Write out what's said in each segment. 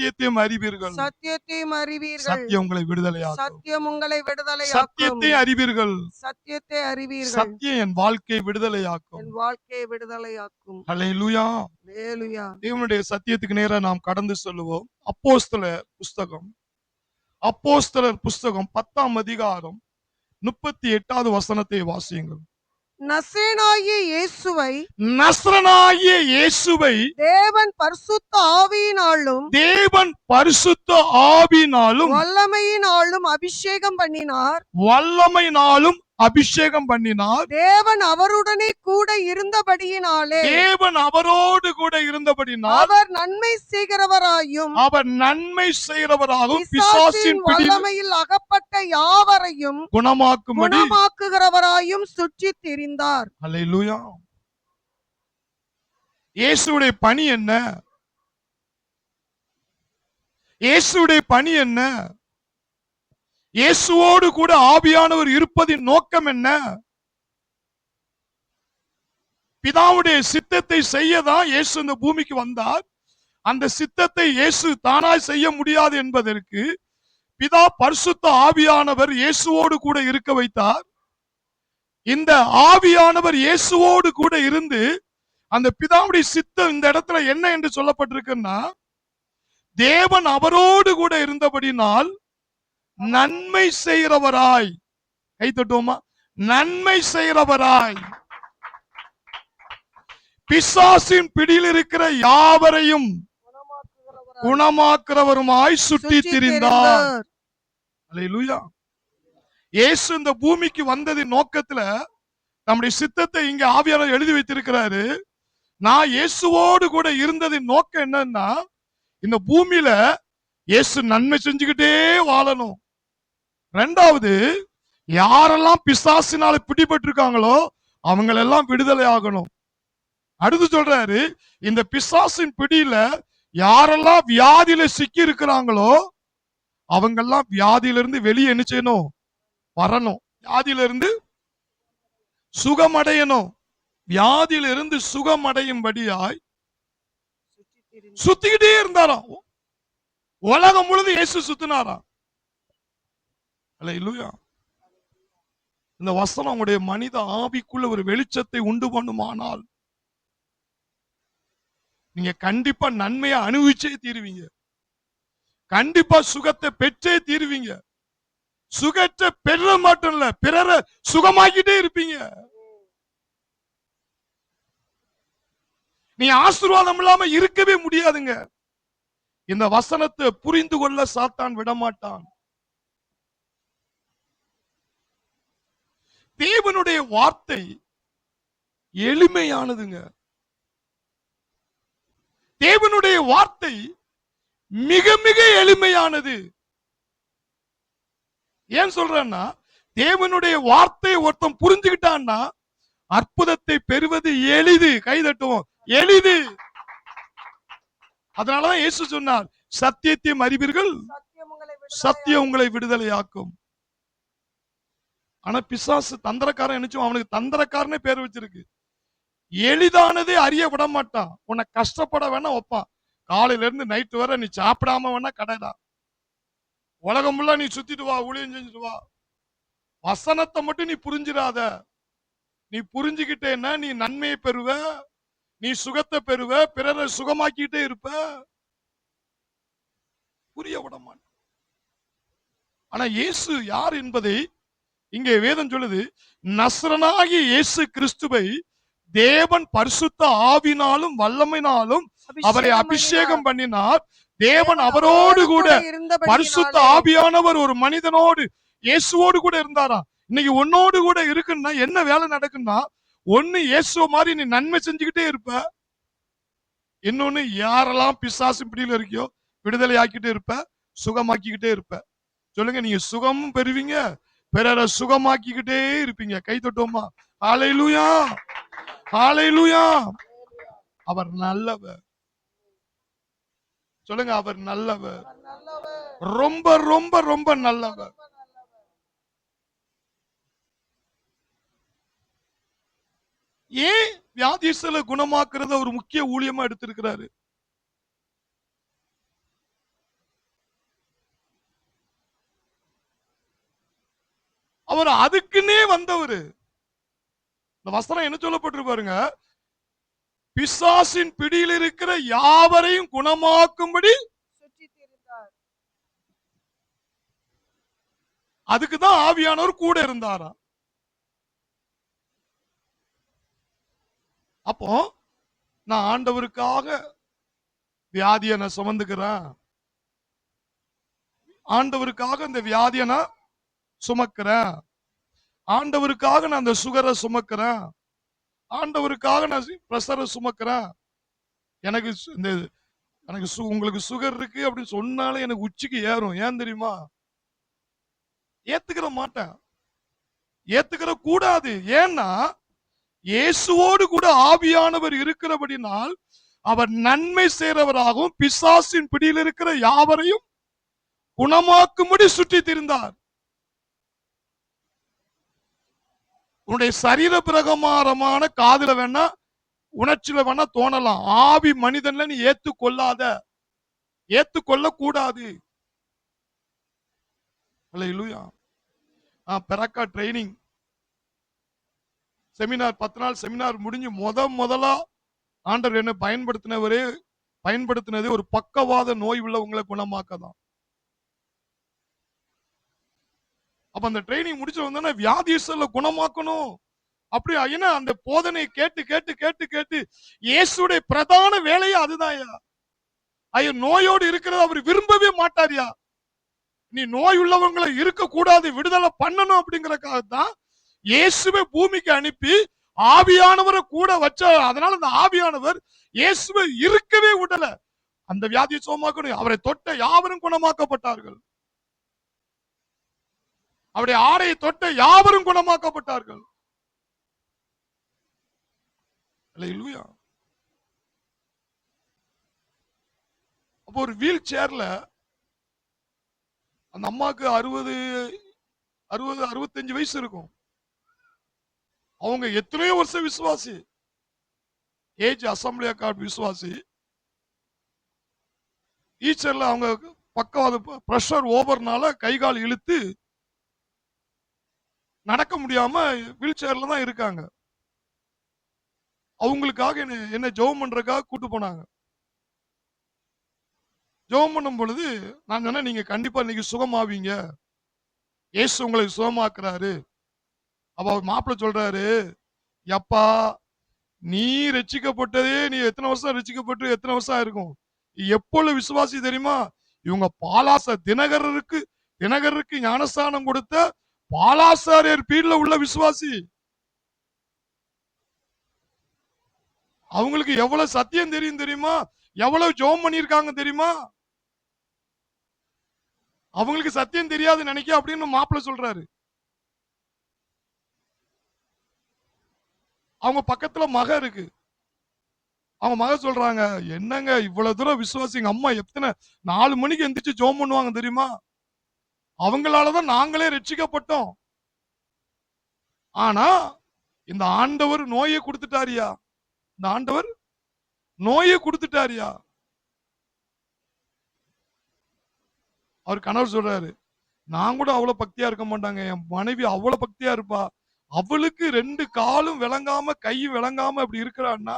சத்தியத்தையும் அறிவீர்கள். சத்தியத்தையும் அறிவீர்கள். சத்தியம் உங்களை விடுதலையாக்கும். சத்தியம் உங்களை விடுதலையாக்கும். சத்தியத்தை அறிவீர்கள். சத்தியத்தை அறிவீர்கள். சத்தியம் என் வாழ்க்கையை விடுதலையாக்கும். என் வாழ்க்கையை விடுதலையாக்கும். ஹல்லேலூயா. ஹல்லேலூயா. தேவனுடைய சத்தியத்துக்கு நேரா நாம் கடந்து சொல்லுவோம். அப்போஸ்தலர் புஸ்தகம் 10ஆம் அதிகாரம் 38வது வசனத்தை வாசியுங்கள். நசரேயனாகிய இயேசுவை தேவன் பரிசுத்த ஆவியினாலும் வல்லமையினாலும் அபிஷேகம் பண்ணினார். தேவன் அவருடனே கூட இருந்தபடியினாலே அவர் நன்மை செய்கிறவராயும் பிசாசின் வல்லமையில் அகப்பட்ட யாவரையும் குணமாக்குகிறவராயும் சுற்றித் திரிந்தார். அல்லேலூயா. இயேசுவுடைய பணி என்ன? இயேசுவோடு கூட ஆவியானவர் இருப்பதின் நோக்கம் என்ன? பிதாவுடைய சித்தத்தை செய்யதான் இயேசு இந்த பூமிக்கு வந்தார். அந்த சித்தத்தை இயேசு தானாய் செய்ய முடியாது என்பதற்கு பிதா பரிசுத்த ஆவியானவர் இயேசுவோடு கூட இருக்க வைத்தார். இந்த ஆவியானவர் இயேசுவோடு கூட இருந்து அந்த பிதாவுடைய சித்தம் இந்த இடத்துல என்ன என்று சொல்லப்பட்டிருக்குன்னா, தேவன் அவரோடு கூட இருந்தபடினால் நன்மை செய்கிறவராய், கை தட்டுவோமா, நன்மை செய்கிறவராய் பிசாசின் பிடியில் இருக்கிற யாவரையும் குணமாக்குறவருமாய் சுற்றி திரிந்தார். அல்லேலூயா. இயேசு இந்த பூமிக்கு வந்ததின் நோக்கத்துல நம்முடைய சித்தத்தை இங்க ஆவியானவர் எழுதி வைத்திருக்கிறாரு. நான் இயேசுவோடு கூட இருந்ததின் நோக்கம் என்னன்னா, இந்த பூமியில இயேசு நன்மை செஞ்சுக்கிட்டே வாழணும். ரெண்டாவது, யாரெல்லாம் பிசாசினால பிடிபட்டிருக்காங்களோ அவங்களெல்லாம் விடுதலை ஆகணும். அடுத்து சொல்றாரு, இந்த பிசாசின் பிடியில யாரெல்லாம் வியாதியில சிக்கி இருக்கிறாங்களோ அவங்கெல்லாம் வியாதியிலிருந்து வெளியே என்ன செய்யணும்? வரணும். வியாதியிலிருந்து சுகமடையணும். வியாதியிலிருந்து சுகமடையும்படியாய் சுத்திக்கிட்டே இருந்தாராம். உலகம் முழுது இயேசு சுத்தினாராம். அல்லேலூயா. இந்த வசனம் உங்களுடைய மனித ஆவிக்குள்ள ஒரு வெளிச்சத்தை உண்டு பண்ணுமானால் நீங்க கண்டிப்பா நன்மையை அனுபவிச்சே தீருவீங்க. கண்டிப்பா சுகத்தை பெற்றே தீருவீங்க. சுகத்தை பெற மட்டும் இல்ல, பிறரை சுகமாக்கிட்டே இருப்பீங்க. நீ ஆசீர்வாதம் இல்லாம இருக்கவே முடியாதுங்க. இந்த வசனத்தை புரிந்து கொள்ள சாத்தான் விடமாட்டான். தேவனுடைய வார்த்தை எளிமையானதுங்க. தேவனுடைய வார்த்தை மிக மிக எளிமையானது. ஏன் சொல்றேன்னா, தேவனுடைய வார்த்தையை ஒருத்தன் புரிஞ்சுக்கிட்டான்னா அற்புதத்தை பெறுவது எளிது. கைதட்டுவோம், எளிது. அதனாலதான் இயேசு சொன்னார், சத்தியத்தையும் அறிவீர்கள், சத்தியம் உங்களை விடுதலையாக்கும். ஆனா பிசாசு தந்திரக்காரன் நினைச்சோம், அவனுக்கு தந்திரக்காரனே பேர் வச்சிருக்கு. எளிதானதே அறிய விட மாட்டான். உன்னை கஷ்டப்பட வேணா வைப்பான். காலையில இருந்து நைட்டு வரை நீ சாப்பிடாம வேணா கடைதான். உலகம் ஃபுல்லா நீ சுத்திட்டு வா, ஊழியம் செஞ்சுட்டு வா. வசனத்தை மட்டும் நீ புரிஞ்சிடாத. நீ புரிஞ்சுக்கிட்டேன்னா நீ நன்மையை பெறுவ, நீ சுகத்தை பெறுவ, பிறரை சுகமாக்கிட்டே இருப்ப. புரிய விட மாட்டான். ஆனா இயேசு யார் என்பதை இங்கே வேதம் சொல்லுது. நசரனாகிய இயேசு கிறிஸ்துவை தேவன் பரிசுத்த ஆவினாலும் வல்லமையினாலும் அவரை அபிஷேகம் பண்ணினார். தேவன் அவரோடு கூட, பரிசுத்த ஆவியானவர் ஒரு மனிதனோடு இயேசுவோடு கூட இருந்தாராம். இன்னைக்கு உன்னோடு கூட இருக்குன்னா என்ன வேலை நடக்குன்னா, ஒண்ணு இயேசு மாதிரி நீ நன்மை செஞ்சுக்கிட்டே இருப்ப, இன்னொன்னு யாரெல்லாம் பிசாசு பிடியில இருக்கியோ விடுதலை ஆக்கிட்டே இருப்ப, சுகமாக்கிக்கிட்டே இருப்ப. சொல்லுங்க, நீங்க சுகமும் பெறுவீங்க, பிறரை சுகமாக்கிக்கிட்டே இருப்பீங்க. கை தட்டுவோமா? ஹல்லேலூயா, ஹல்லேலூயா. அவர் நல்லவர். சொல்லுங்க, அவர் நல்லவர், ரொம்ப ரொம்ப ரொம்ப நல்லவர். ஏன் வியாதிஸ்தரை குணமாக்குறத ஒரு முக்கிய ஊழியமா எடுத்திருக்கிறாரு? அவர் அதுக்குன்னே வந்தவர். இந்த வசனம் என்ன சொல்லப்பட்டு பாருங்க, பிசாசின் பிடியில் இருக்கிற யாவரையும் குணமாக்கும்படி சுற்றித் திரிந்தார். அதுக்குதான் ஆவியானவர் கூட இருந்தாராம். அப்போ நான் ஆண்டவருக்காக வியாதியை நான் சுமந்துக்கிறேன், ஆண்டவருக்காக இந்த வியாதியை நான் சுமக்கிறேன், ஆண்டவருக்காக நான் அந்த சுகரை சுமக்கிறேன், ஆண்டவருக்காக நான் பிரஷரை சுமக்கிறேன், எனக்கு இந்த எனக்கு உங்களுக்கு சுகர் இருக்கு அப்படின்னு சொன்னாலே எனக்கு உச்சிக்கு ஏறும். ஏன் தெரியுமா? ஏத்துக்கிற மாட்டேன், ஏத்துக்கிற கூடாது. ஏன்னா இயேசுவோடு கூட ஆவியானவர் இருக்கிறபடினால் அவர் நன்மை செய்றவராகவும் பிசாசின் பிடியில் இருக்கிற யாவரையும் குணமாக்கும்படி சுற்றி திரிந்தார். உன்னுடைய சரீர பிரகமாரமான காதுல வேணா உணர்ச்சியில வேணா தோணலாம், ஆவி மனிதன்ல நீ ஏத்துக்கொள்ளாத, ஏத்துக்கொள்ள கூடாது. அல்லேலூயா. பெரக்கா ட்ரைனிங் செமினார் 10 நாள் செமினார் முடிஞ்சு முதலா ஆண்டவர் என்ன பயன்படுத்தினதே ஒரு பக்கவாத நோய் உள்ளவங்களை குணமாக்கதான். அப்ப அந்த ட்ரைனிங் முடிச்சு வந்தோன்னா வியாதிஸ்ல குணமாக்கணும் அப்படி. ஏன்னா அந்த போதனை கேட்டு கேட்டு கேட்டு கேட்டு இயேசுடைய பிரதான வேலையே அதுதான். ஐயோ, நோயோடு இருக்கிறத அவர் விரும்பவே மாட்டாரியா. நீ நோய் உள்ளவங்களை இருக்க கூடாது, விடுதலை பண்ணணும் அப்படிங்கறதுக்காகத்தான் இயேசுவை பூமிக்கு அனுப்பி ஆவியானவரை கூட வச்ச. அதனால அந்த ஆவியானவர் இயேசுவை இருக்கவே விடல. அந்த வியாதியை சுகமாக்கணும், அவரை தொட்ட யாவரும் குணமாக்கப்பட்டார்கள், அவருடைய ஆடையை தொட்ட யாவரும் குணமாக்கப்பட்டார்கள். அல்லேலூயா. அப்போ ஒரு வீல் சேர்ல அந்த அம்மாக்கு 65 வயசு இருக்கும். அவங்க எத்தனையோ வருஷம் விசுவாசி, ஏஜ் அசம்பிளி கார்டு விசுவாசி. ஈச்சர்ல அவங்க பக்கவாத பிரஷர் ஓவர்னால கை கால் இழுத்து நடக்க முடியாம வீல் சேர்ல தான் இருக்காங்க. அவங்களுக்காக என்ன ஜெபம் பண்றதுக்காக கூட்டு போனாங்க. ஜெபம் பண்ணும் பொழுது நான் சொன்னேன், நீங்க கண்டிப்பா இன்னைக்கு சுகமாவீங்க, இயேசு உங்களை சுகமாக்குறாரு. அப்ப அவர் மாப்பிள்ளை சொல்றாரு, எப்பா நீ ரட்சிக்கப்பட்டதே, நீ எத்தனை வருஷம் ரட்சிக்கப்பட்டு எத்தனை வருஷம் ஆயிருக்கும், எப்பொழுது விசுவாசி தெரியுமா? இவங்க பாலாச தினகரருக்கு ஞானஸ்தானம் கொடுத்த பாலாசாரியர் பீடல உள்ள விசுவாசி. அவங்களுக்கு எவ்வளவு சத்தியம் தெரியும் தெரியுமா? எவ்வளவு ஜெபம் பண்ணிருக்காங்க தெரியுமா? அவங்களுக்கு சத்தியம் தெரியாது நினைக்க அப்படின்னு மாப்பிள்ளை சொல்றாரு. அவங்க பக்கத்துல மக இருக்கு. அவங்க மக சொல்றாங்க, என்னங்க இவ்வளவு தூரம் விசுவாசி, எங்க அம்மா எத்தனை 4 மணிக்கு எந்திரிச்சு ஜெபம் பண்ணுவாங்க தெரியுமா? அவங்களாலதான் நாங்களே ரட்சிக்கப்பட்டோம். ஆனா இந்த ஆண்டவர் நோயை கொடுத்துட்டாரியா, இந்த ஆண்டவர் நோயை கொடுத்துட்டாரியா. அவர் கணவர் சொல்றாரு, நான் கூட அவ்வளவு பக்தியா இருக்க மாட்டாங்க, என் மனைவி அவ்வளவு பக்தியா இருப்பா, அவளுக்கு 2 காலும் விளங்காம கையும் விளங்காம அப்படி இருக்கிறான்னா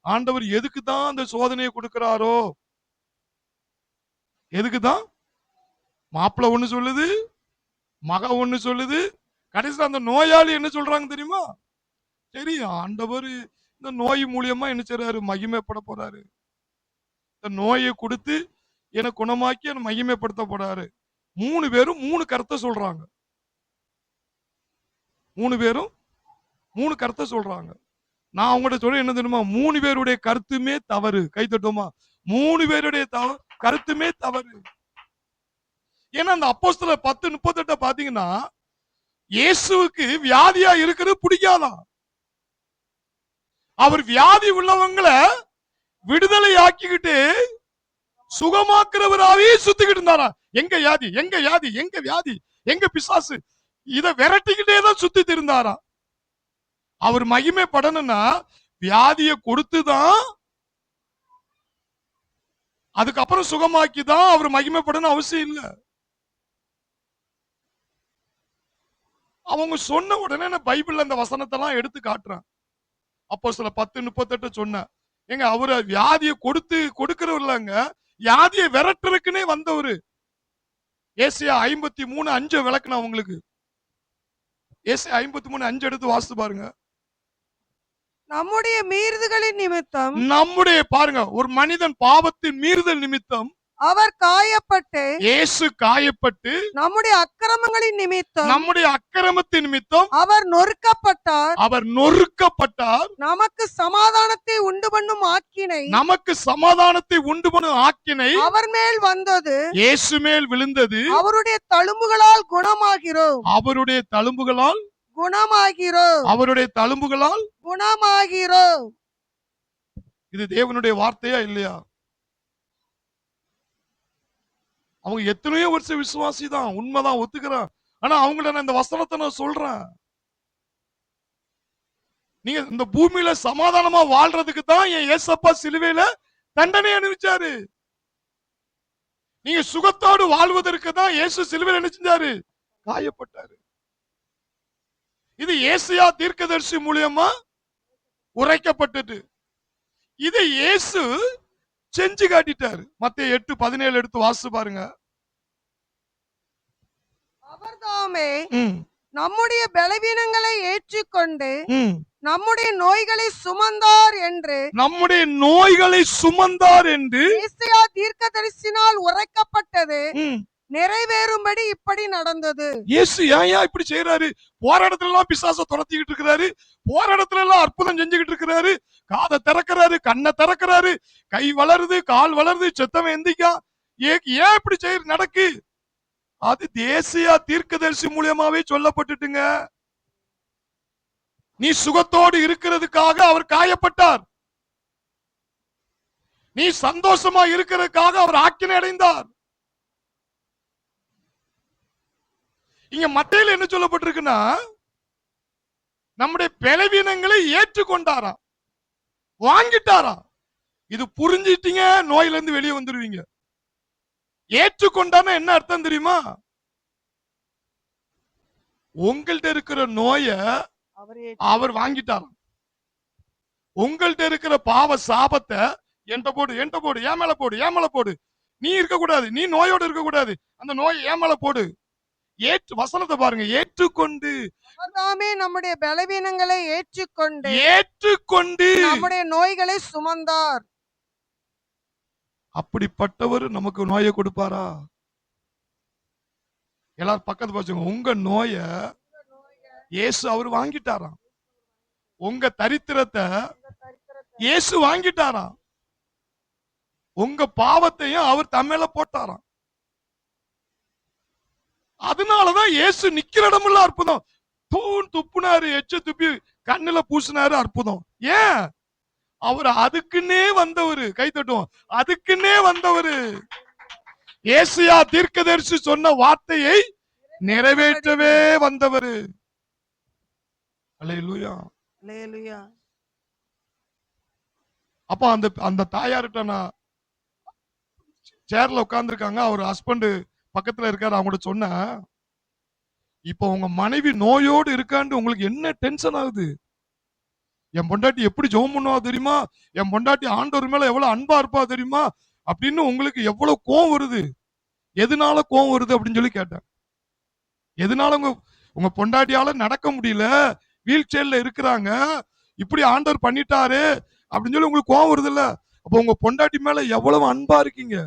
ஆண்டவர் எதுக்குதான் அந்த சோதனையை கொடுக்கிறாரோ? எதுக்குதான்? மாப்பிள்ளை ஒண்ணு சொல்லுது, மக ஒண்ணு சொல்லுது, கடைசியில் அந்த நோயாளி என்ன சொல்றாங்க தெரியுமா? சரி, ஆண்டவர் இந்த நோய் மூலியமா என்ன செய்றாரு? மகிமைப்பட போறாரு. இந்த நோயை கொடுத்து என்னை குணமாக்கி என்னை மகிமைப்படுத்த போறாரு. 3 பேரும் 3 கருத்தை சொல்றாங்க. 3 பேரும் 3 கருத்தை சொல்றாங்க. நான் அவங்ககிட்ட சொல்றேன் என்ன தெரியுமா? 3 பேருடைய கருத்துமே தவறு. கை தட்டுமா? 3 பேருடைய கருத்துமே தவறு. ஏன்னா அந்த அப்போஸ்தலர் 10:38 பாத்தீங்கன்னா இயேசுவுக்கு வியாதியா இருக்கிறது பிடிக்காதான். அவர் வியாதி உள்ளவங்களை விடுதலை ஆக்கிக்கிட்டு சுகமாக்குறவராவே சுத்திக்கிட்டு இருந்தாரா. எங்க வியாதி, எங்க வியாதி, எங்க வியாதி, எங்க பிசாசு, இத விரட்டிக்கிட்டே தான் சுத்திட்டு இருந்தாரா. அவர் மகிமைப்படணும்னா வியாதியை கொடுத்துதான், அதுக்கப்புறம் சுகமாக்கிதான் அவர் மகிமைப்படணும் அவசியம் இல்லை. அவங்க சொன்ன உடனே நான் பைபிள்ல அந்த வசனத்தை எல்லாம் எடுத்து காட்டுறேன். அப்போஸ்தலர் 10:38 சொன்ன ஏங்க அவரு வியாதியை கொடுக்கிறவர் இல்லங்க, வியாதியை விரட்டுறதுக்குன்னே வந்தவரு. ஏசாயா 53:5 விளக்குனா உங்களுக்கு. ஏசாயா 53:5 எடுத்து வாசித்து பாருங்க. நம்முடைய மீறுதலின் நிமித்தம் பாருங்க, ஒரு மனிதன் பாவத்தின் மீறுதல் நிமித்தம் அவர் காயப்பட்டு, இயேசு காயப்பட்டு, நம்முடைய அக்கிரமங்களின் நிமித்தம் நம்முடைய அக்கிரமத்தின் நிமித்தம் அவர் நொறுக்கப்பட்டார், நமக்கு சமாதானத்தை உண்டு பண்ணும் ஆக்கினை அவர் மேல் வந்தது, இயேசு மேல் விழுந்தது, அவருடைய தழும்புகளால் குணமாகிறோம், இது தேவனுடைய வார்த்தையா இல்லையா? அவங்க எத்தனையோ வருஷம் விசுவாசி தான், உண்மைதான், ஒத்துக்கிறான். ஆனா அவங்கள நான் இந்த வசனத்தை நான் சொல்றேன். நீங்க இந்த பூமியில சமாதானமா வாழ்றதுக்கு தான் என் ஏசப்பா சிலுவையில தண்டனை அனுபவிச்சாரு. நீங்க சுகத்தோடு வாழ்வதற்கு தான் இயேசு சிலுவையில என்ன செஞ்சாரு? காயப்பட்டாரு. இது ஏசாயா தீர்க்கதரிசி மூலமா உரைக்கப்பட்டது. இதை இயேசு செஞ்சு காட்டிட்டாரு. மத்தேயு 8:17 எடுத்து வாசிச்சு பாருங்க. அவர்தாமே நம்முடைய பலவீனங்களை ஏற்றுக்கொண்டு நம்முடைய நோய்களை சுமந்தார் என்று ஏசாயா தீர்க்கதரிசியினால் உரைக்கப்பட்டது நிறைவேறும்படி இப்படி நடந்தது. இயேசு ஏன் இப்படி செய்யறாரு? போராட்டத்துல எல்லாம் பிசாசை துரத்திக்கிட்டு இருக்கிறாரு, போராட்டத்துல எல்லாம் அற்புதம் செஞ்சுக்கிட்டு இருக்கிறாரு, காதை திறக்கிறாரு, கண்ணை திறக்கிறாரு, கை வளருது, கால் வளருது, செத்தவன் எந்திக்கா. ஏன் இப்படி நடக்கு? அது ஏசாயா தீர்க்கதரிசி மூலமாவே சொல்லப்பட்டுட்டுங்க. நீ சுகத்தோடு இருக்கிறதுக்காக அவர் காயப்பட்டார், நீ சந்தோஷமா இருக்கிறதுக்காக அவர் ஆக்கினை அடைந்தார். இங்க மத்தேயுல என்ன சொல்லப்பட்டிருக்குன்னா, நம்முடைய பலவீனங்களை ஏற்றுக்கொண்டாராம், வாங்கிட்டாராம். இது புரிஞ்சிட்டீங்க, நோயில இருந்து வெளியே வந்துருவீங்க. ஏற்றுக்கொண்டான என்ன அர்த்தம் தெரியுமா? உங்கள்ட்ட இருக்கிற நோய அவர் வாங்கிட்டாராம். உங்கள்ட்ட இருக்கிற பாவ சாபத்தை என்கிட்ட போடு, என் மேல போடு. நீ இருக்க கூடாது, நீ நோயோடு இருக்க கூடாது, அந்த நோயை என் மேல போடு. வசனத்தை பாருங்க, ஏற்றுக்கொண்டு நம்முடைய பலவீனங்களை ஏற்றுக்கொண்டு நம்முடைய நோய்களை சுமந்தார். அப்படிப்பட்டவர் நமக்கு நோயை கொடுப்பாரா? எல்லாரும் பக்கத்து பாருங்க, உங்க நோய இயேசு அவர் வாங்கிட்டாராம். உங்க தரித்திரத்தை இயேசு வாங்கிட்டாராம். உங்க பாவத்தையும் அவர் தம்மேல போட்டாராம். அதனாலதான் இயேசு நிக்கிற இடமெல்லாம் அற்புதம். துப்புனாரு, எச்ச துப்பி கண்ணுல பூசினாரு, அற்புதம். ஏன்? அவர் அதுக்குன்னே வந்தவரு. கை தட்டுவோம், அதுக்குன்னே வந்தவரு. ஏசாயா தீர்க்கதரிசி சொன்ன வார்த்தையை நிறைவேற்றவே வந்தவரு. அல்லேலூயா. அப்ப அந்த தாயார்கிட்ட நான் சேர்ல உட்கார்ந்து இருக்காங்க, அவர் ஹஸ்பண்ட் பக்கத்துல இருக்காரு, அவங்க சொன்ன, இப்ப உங்க மனைவி நோயோடு இருக்கான்னு உங்களுக்கு என்ன டென்ஷன் ஆகுது? என் பொண்டாட்டி எப்படி ஜெபம் பண்ணுவா தெரியுமா, என் பொண்டாட்டி ஆண்டவர் மேல எவ்வளவு அன்பா இருப்பா தெரியுமா அப்படின்னு உங்களுக்கு எவ்வளவு கோவம் வருது? எதனால கோவம் வருது அப்படின்னு சொல்லி கேட்டேன். எதனால உங்க பொண்டாட்டியால நடக்க முடியல, வீல் சேர்ல இருக்கிறாங்க, இப்படி ஆண்டவர் பண்ணிட்டாரு அப்படின்னு சொல்லி உங்களுக்கு கோவம் வருது இல்ல? அப்ப உங்க பொண்டாட்டி மேல எவ்வளவு அன்பா இருக்கீங்க?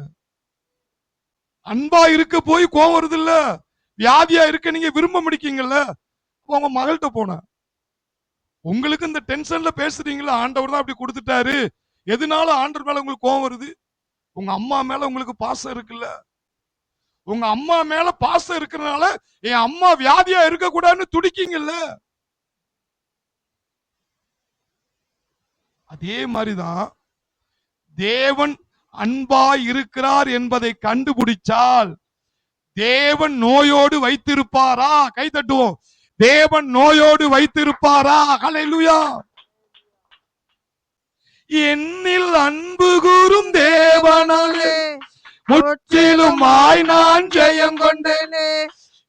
அன்பா இருக்க போய் கோவம் வருது இல்ல? வியாதியா இருக்க நீங்க விரும்ப முடிக்கீங்கல்ல? உங்க மகள்கிட்ட போன, உங்களுக்கு இந்த டென்ஷன்ல பேசுறீங்களா, ஆண்டவர் தான் அப்படி கொடுத்துட்டாரு, எதனால ஆண்டவர் மேல உங்களுக்கு கோவம் வருது? உங்க அம்மா மேல உங்களுக்கு பாசம் இருக்குல்ல? உங்க அம்மா மேல பாசம் இருக்கிறதுனால என் அம்மா வியாதியா இருக்க கூடாதுன்னு துடிக்கீங்கல்ல? அதே மாதிரிதான் தேவன் அன்பா இருக்கிறார் என்பதை கண்டுபிடிச்சால் தேவன் நோயோடு வைத்திருப்பாரா? கை தட்டுவோம். தேவன் நோயோடு வைத்திருப்பாரா? ஹல்லேலூயா. என்னில் அன்பு கூறும் தேவனாலே முற்றிலுமாய் நான் ஜெயம் கொண்டேனே,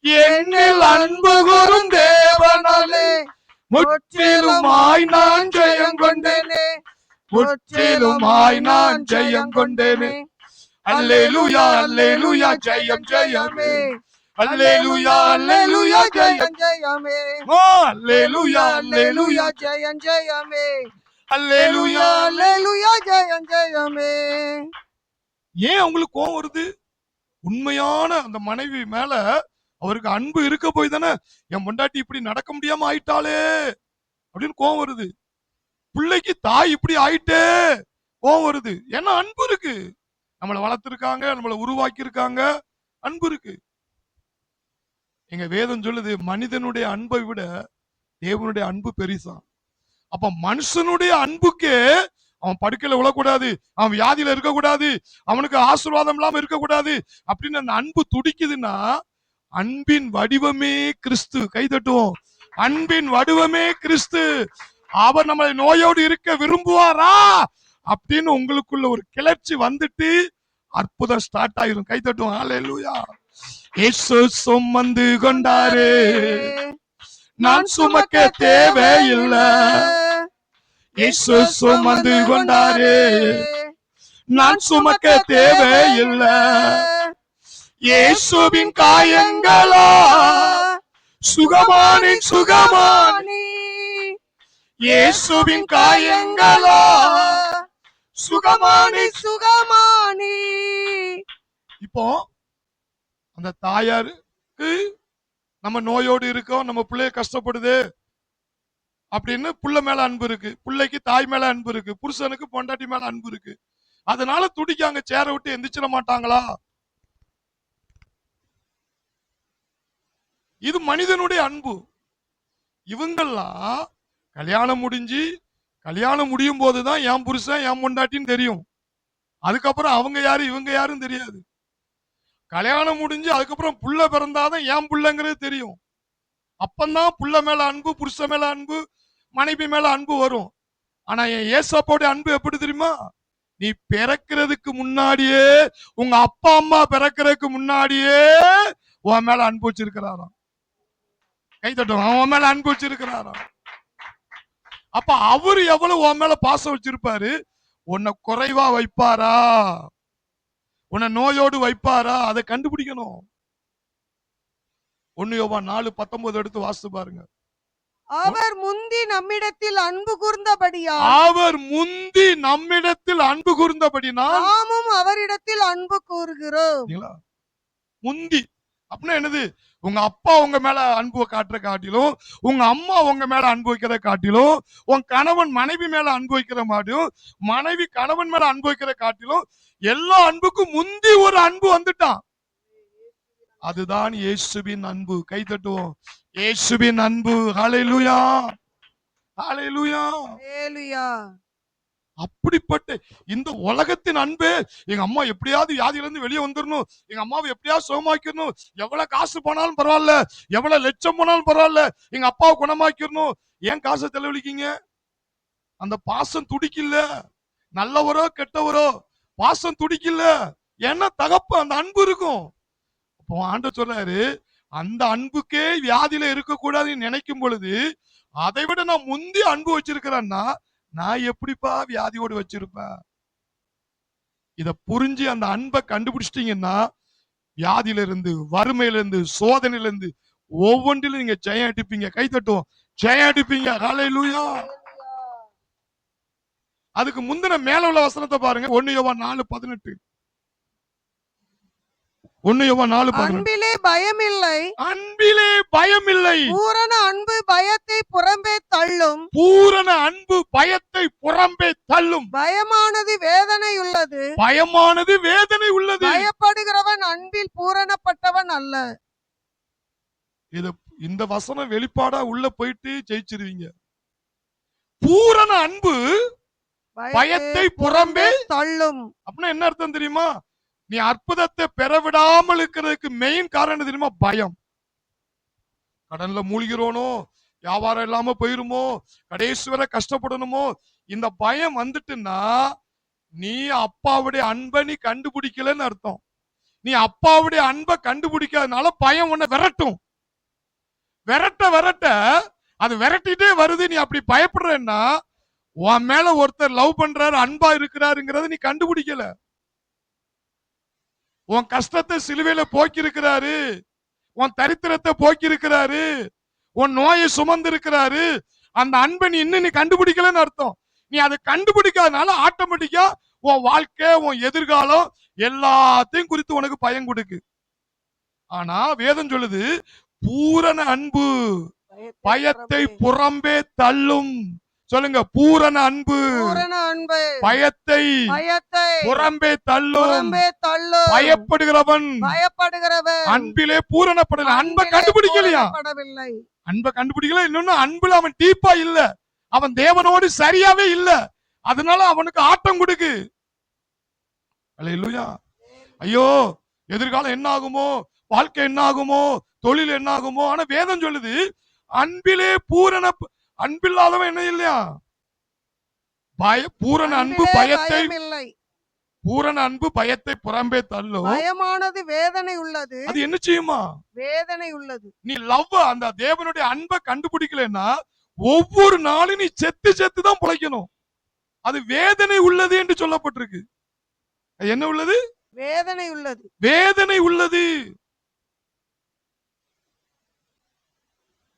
என்னில் அன்பு கூறும் தேவனாலே முற்றிலுமாய் நான் ஜெயம் கொண்டேனே, முற்றிலுமாய் நான் ஜெயம் கொண்டேனே. அல்லேலூயா அல்லேலூயா ஜெயம் ஜெயமே, அல்லேலூயா அல்லேலூயா ஜெயம் ஜெயமே, ஓ அல்லேலூயா அல்லேலூயா ஜெயம் ஜெயமே, அல்லேலூயா. அல்லேலூயா ஜெயம் ஜெயமே. ஏன் அவங்களுக்கு கோவம் வருது? உண்மையான அந்த மனைவி மேல அவருக்கு அன்பு இருக்க போய் தானே என் பொண்டாட்டி இப்படி நடக்க முடியாம ஆயிட்டாளே அப்படின்னு கோவம் வருது. பிள்ளைக்கு தாய் இப்படி ஆயிட்டே கோவம் வருது. ஏன்னா அன்பு இருக்கு. நம்மளை வளர்த்திருக்காங்க, நம்மளை உருவாக்கி இருக்காங்க, அன்பு இருக்கு. எங்க வேதம் சொல்லுது மனிதனுடைய அன்பை விட தேவனுடைய அன்பு பெரிசா. அப்ப மனுஷனுடைய அன்புக்கே அவன் படுக்கையில விழக்கூடாது, அவன் வியாதியில இருக்கக்கூடாது, அவனுக்கு ஆசீர்வாதம் இல்லாம இருக்கக்கூடாது அப்படின்னு அந்த அன்பு துடிக்குதுன்னா அன்பின் வடிவமே கிறிஸ்து. கை தட்டுவோம். அன்பின் வடிவமே கிறிஸ்து. அவர் நம்மளை நோயோடு இருக்க விரும்புவாரா அப்படின்னு உங்களுக்குள்ள ஒரு கிளர்ச்சி வந்துட்டு அற்புதம் ஸ்டார்ட் ஆயிரும். கை தட்டுவோம். ஹல்லேலூயா. இயேசு சுமந்து கொண்டாரே, நான் சுமக்க தேவையில்லை. இயேசு சுமந்து கொண்டாரே, நான் சுமக்க தேவையில்லை. இயேசுவின் காயங்களா சுகமானி சுகமானி, இயேசுவின் காயங்களா சுகமானி சுகமானி. இப்போ அந்த தாயாருக்கு நம்ம நோயோடு இருக்கோம், நம்ம பிள்ளைய கஷ்டப்படுது அப்படின்னு புள்ள மேல அன்பு இருக்கு, பிள்ளைக்கு தாய் மேல அன்பு இருக்கு, புருஷனுக்கு பொண்டாட்டி மேல அன்பு இருக்கு. அதனால துடிக்காங்க, சேர விட்டு எந்திரிச்சிட மாட்டாங்களா? இது மனிதனுடைய அன்பு. இவங்கெல்லாம் கல்யாணம் முடியும் போதுதான் என் புருஷன் என் பொண்டாட்டின்னு தெரியும். அதுக்கப்புறம் அவங்க யாரு இவங்க யாரும் தெரியாது. கல்யாணம் முடிஞ்சு அதுக்கப்புறம் புள்ள பிறந்தாதான் என் புள்ளங்கிறது தெரியும். அப்பந்தான் புள்ள மேல அன்பு, புருஷ மேல அன்பு, மனைவி மேல அன்பு வரும். ஆனா என் ஏசப்பாவுடைய அன்பு எப்படி தெரியுமா? நீ பிறக்கிறதுக்கு முன்னாடியே, உங்க அப்பா அம்மா பிறக்கிறதுக்கு முன்னாடியே உன் மேல அன்பு வச்சிருக்கிறாராம். கை தட்டும். அவன் மேல அன்பு வச்சிருக்கிறாராம். அப்ப அவரு எவ்வளவு உன் மேல பாசம் வச்சிருப்பாரு? உன்னை குறைவா வைப்பாரா, உன்னை நோயோடு வைப்பாரா? அதை கண்டுபிடிக்கணும். 1 யோவான் 4:19 எடுத்து வாசித்து பாருங்க. அவர் முந்தி நம்மிடத்தில் அன்பு கூர்ந்தபடியால், அவர் முந்தி நம்மிடத்தில் அன்பு கூர்ந்தபடினால் நாமும் அவரிடத்தில் அன்பு கூறுகிறோம். முந்தி அப்படின்னா என்னது? உங்க அப்பா உங்க மேல அன்பு காட்டுற காட்டிலும், உங்க அம்மா உங்க மேல அன்பு வைக்கிறத காட்டிலும், உன் கணவன் மனைவி மேல அன்பு வைக்கிற மாதிரியும், மனைவி கணவன் மேல அன்பு வைக்கிற காட்டிலும் எல்லா அன்புக்கும் முந்தி ஒரு அன்பு வந்துட்டான். அதுதான் இயேசுவின் அன்பு. கை தட்டுவோம். இயேசுவின் அன்பு. ஹல்லேலூயா, ஹல்லேலூயா, ஹல்லேலூயா. அப்படிப்பட்ட இந்த உலகத்தின் அன்பு, எங்க அம்மா எப்படியாவது வியாதியில இருந்து வெளியே வந்துடணும், எங்க அம்மாவை எப்படியாவது சுகமாக்கிடணும், எவ்வளவு காசு போனாலும் பரவாயில்ல, எவ்வளவு லட்சம் போனாலும் பரவாயில்ல, எங்க அப்பாவை குணமாக்கிடணும். ஏன் காசை செலவழிக்கீங்க? அந்த பாசம் துடிக்கல. நல்லவரோ கெட்டவரோ பாசம் துடிக்கல. ஏன்னா தகப்ப அந்த அன்பு இருக்கும். அப்போ ஆண்டவர் சொல்றாரு, அந்த அன்புக்கே வியாதியில இருக்கக்கூடாதுன்னு நினைக்கும் பொழுது அதை விட நான் முந்தி அன்பு வச்சிருக்கிறேன்னா நான் எப்படிப்பா வியாதியோடு வச்சிருப்பேன்? இத புரிஞ்சு அந்த அன்பை கண்டுபிடிச்சிட்டீங்கன்னா வியாதியில இருந்து, வறுமையில இருந்து, சோதனையில இருந்து ஒவ்வொன்றிலும் நீங்க ஜெயம் அடிப்பீங்க. கை தட்டுவோம். ஜெயம் அடிப்பீங்க. ஹல்லேலூயா. அதுக்கு முந்தின மேல உள்ள வசனத்தை பாருங்க. 1 யோவான் 4:18. 1 யோவான் 4:18. அன்பிலே பயமில்லை, அன்பிலே பயமில்லை. பூரண அன்பு பயத்தை புறம்பே தள்ளும், பூரண அன்பு பயத்தை புறம்பே தள்ளும். பயமானது வேதனை உள்ளது, பயமானது வேதனை உள்ளது. பயப்படுகிறவன் அன்பில் பூரணப்பட்டவன் அல்ல. இந்த வசனம் வெளிப்பாடா உள்ள போயிட்டு ஜெயிச்சிருவீங்க. பூரண அன்பு பயத்தை புறம்பே தள்ளும். அப்படின்னா என்ன அர்த்தம் தெரியுமா? நீ அற்புதத்தை பெற விடாமல் இருக்கிறதுக்கு மெயின் காரணம் தெரியுமா? பயம். கடன்ல மூழ்கிறோனோ, வியாபாரம் இல்லாம போயிருமோ, கடைசி வரை கஷ்டப்படணுமோ, இந்த பயம் வந்துட்டுன்னா நீ அப்பாவுடைய அன்பை நீ கண்டுபிடிக்கலன்னு அர்த்தம். நீ அப்பாவுடைய அன்பை கண்டுபிடிக்காதனால பயம் உன்னை விரட்டும். விரட்ட விரட்ட அது விரட்டிட்டே வருது. நீ அப்படி பயப்படுறன்னா உன் மேல ஒருத்தர் லவ் பண்றாரு, அன்பா இருக்கிறாருங்கிறத நீ கண்டுபிடிக்கல. உன் கஷ்டத்தை சிலுவையில போக்கி இருக்கிறாரு, உன் தரித்திரத்தை போக்கி இருக்கிறாரு, உன் நோயை சுமந்து இருக்கிறாரு. அந்த அன்பை நீ இன்னும் நீ கண்டுபிடிக்கலன்னு அர்த்தம். நீ அதை கண்டுபிடிக்காதனால ஆட்டோமேட்டிக்கா உன் வாழ்க்கை, உன் எதிர்காலம் எல்லாத்தையும் குறித்து உனக்கு பயம் கொடுக்கு. ஆனா வேதம் சொல்லுது, பூரண அன்பு பயத்தை புறம்பே தள்ளும். சொல்லுங்க, பூரண அன்பு பயத்தை புறம்பே தள்ளும். பயப்படுகிறவன் அன்பிலே பூரணப்படல. அன்பை கண்டுபிடிக்கலையா? அன்பை கண்டுபிடிக்கல. இன்னொன்னு, அன்புல அவன் டீப்பா இல்ல, அவன் தேவனோடு சரியாவே இல்ல. அதனால அவனுக்கு ஆட்டம் கொடுக்கு. அல்லேலூயா. ஐயோ, எதிர்காலம் என்ன ஆகுமோ, வாழ்க்கை என்ன ஆகுமோ, தொழில் என்ன ஆகுமோ. ஆனா வேதம் சொல்லுது, அன்பிலே பூரண அன்பில்லாதவன் என்ன இல்லையா? பூரண அன்பு பயத்தை பூரண அன்பு பயத்தை புறம்பே தள்ளும். பயமானது வேதனை உள்ளது. அது என்ன செய்யுமா? வேதனை உள்ளது. நீ லவ், அந்த தேவனுடைய அன்பை கண்டுபிடிக்கலன்னா ஒவ்வொரு நாளும் நீ செத்து செத்து தான் பிழைக்கணும். அது வேதனை உள்ளது என்று சொல்லப்பட்டிருக்கு. என்ன உள்ளது? வேதனை உள்ளது. வேதனை உள்ளது.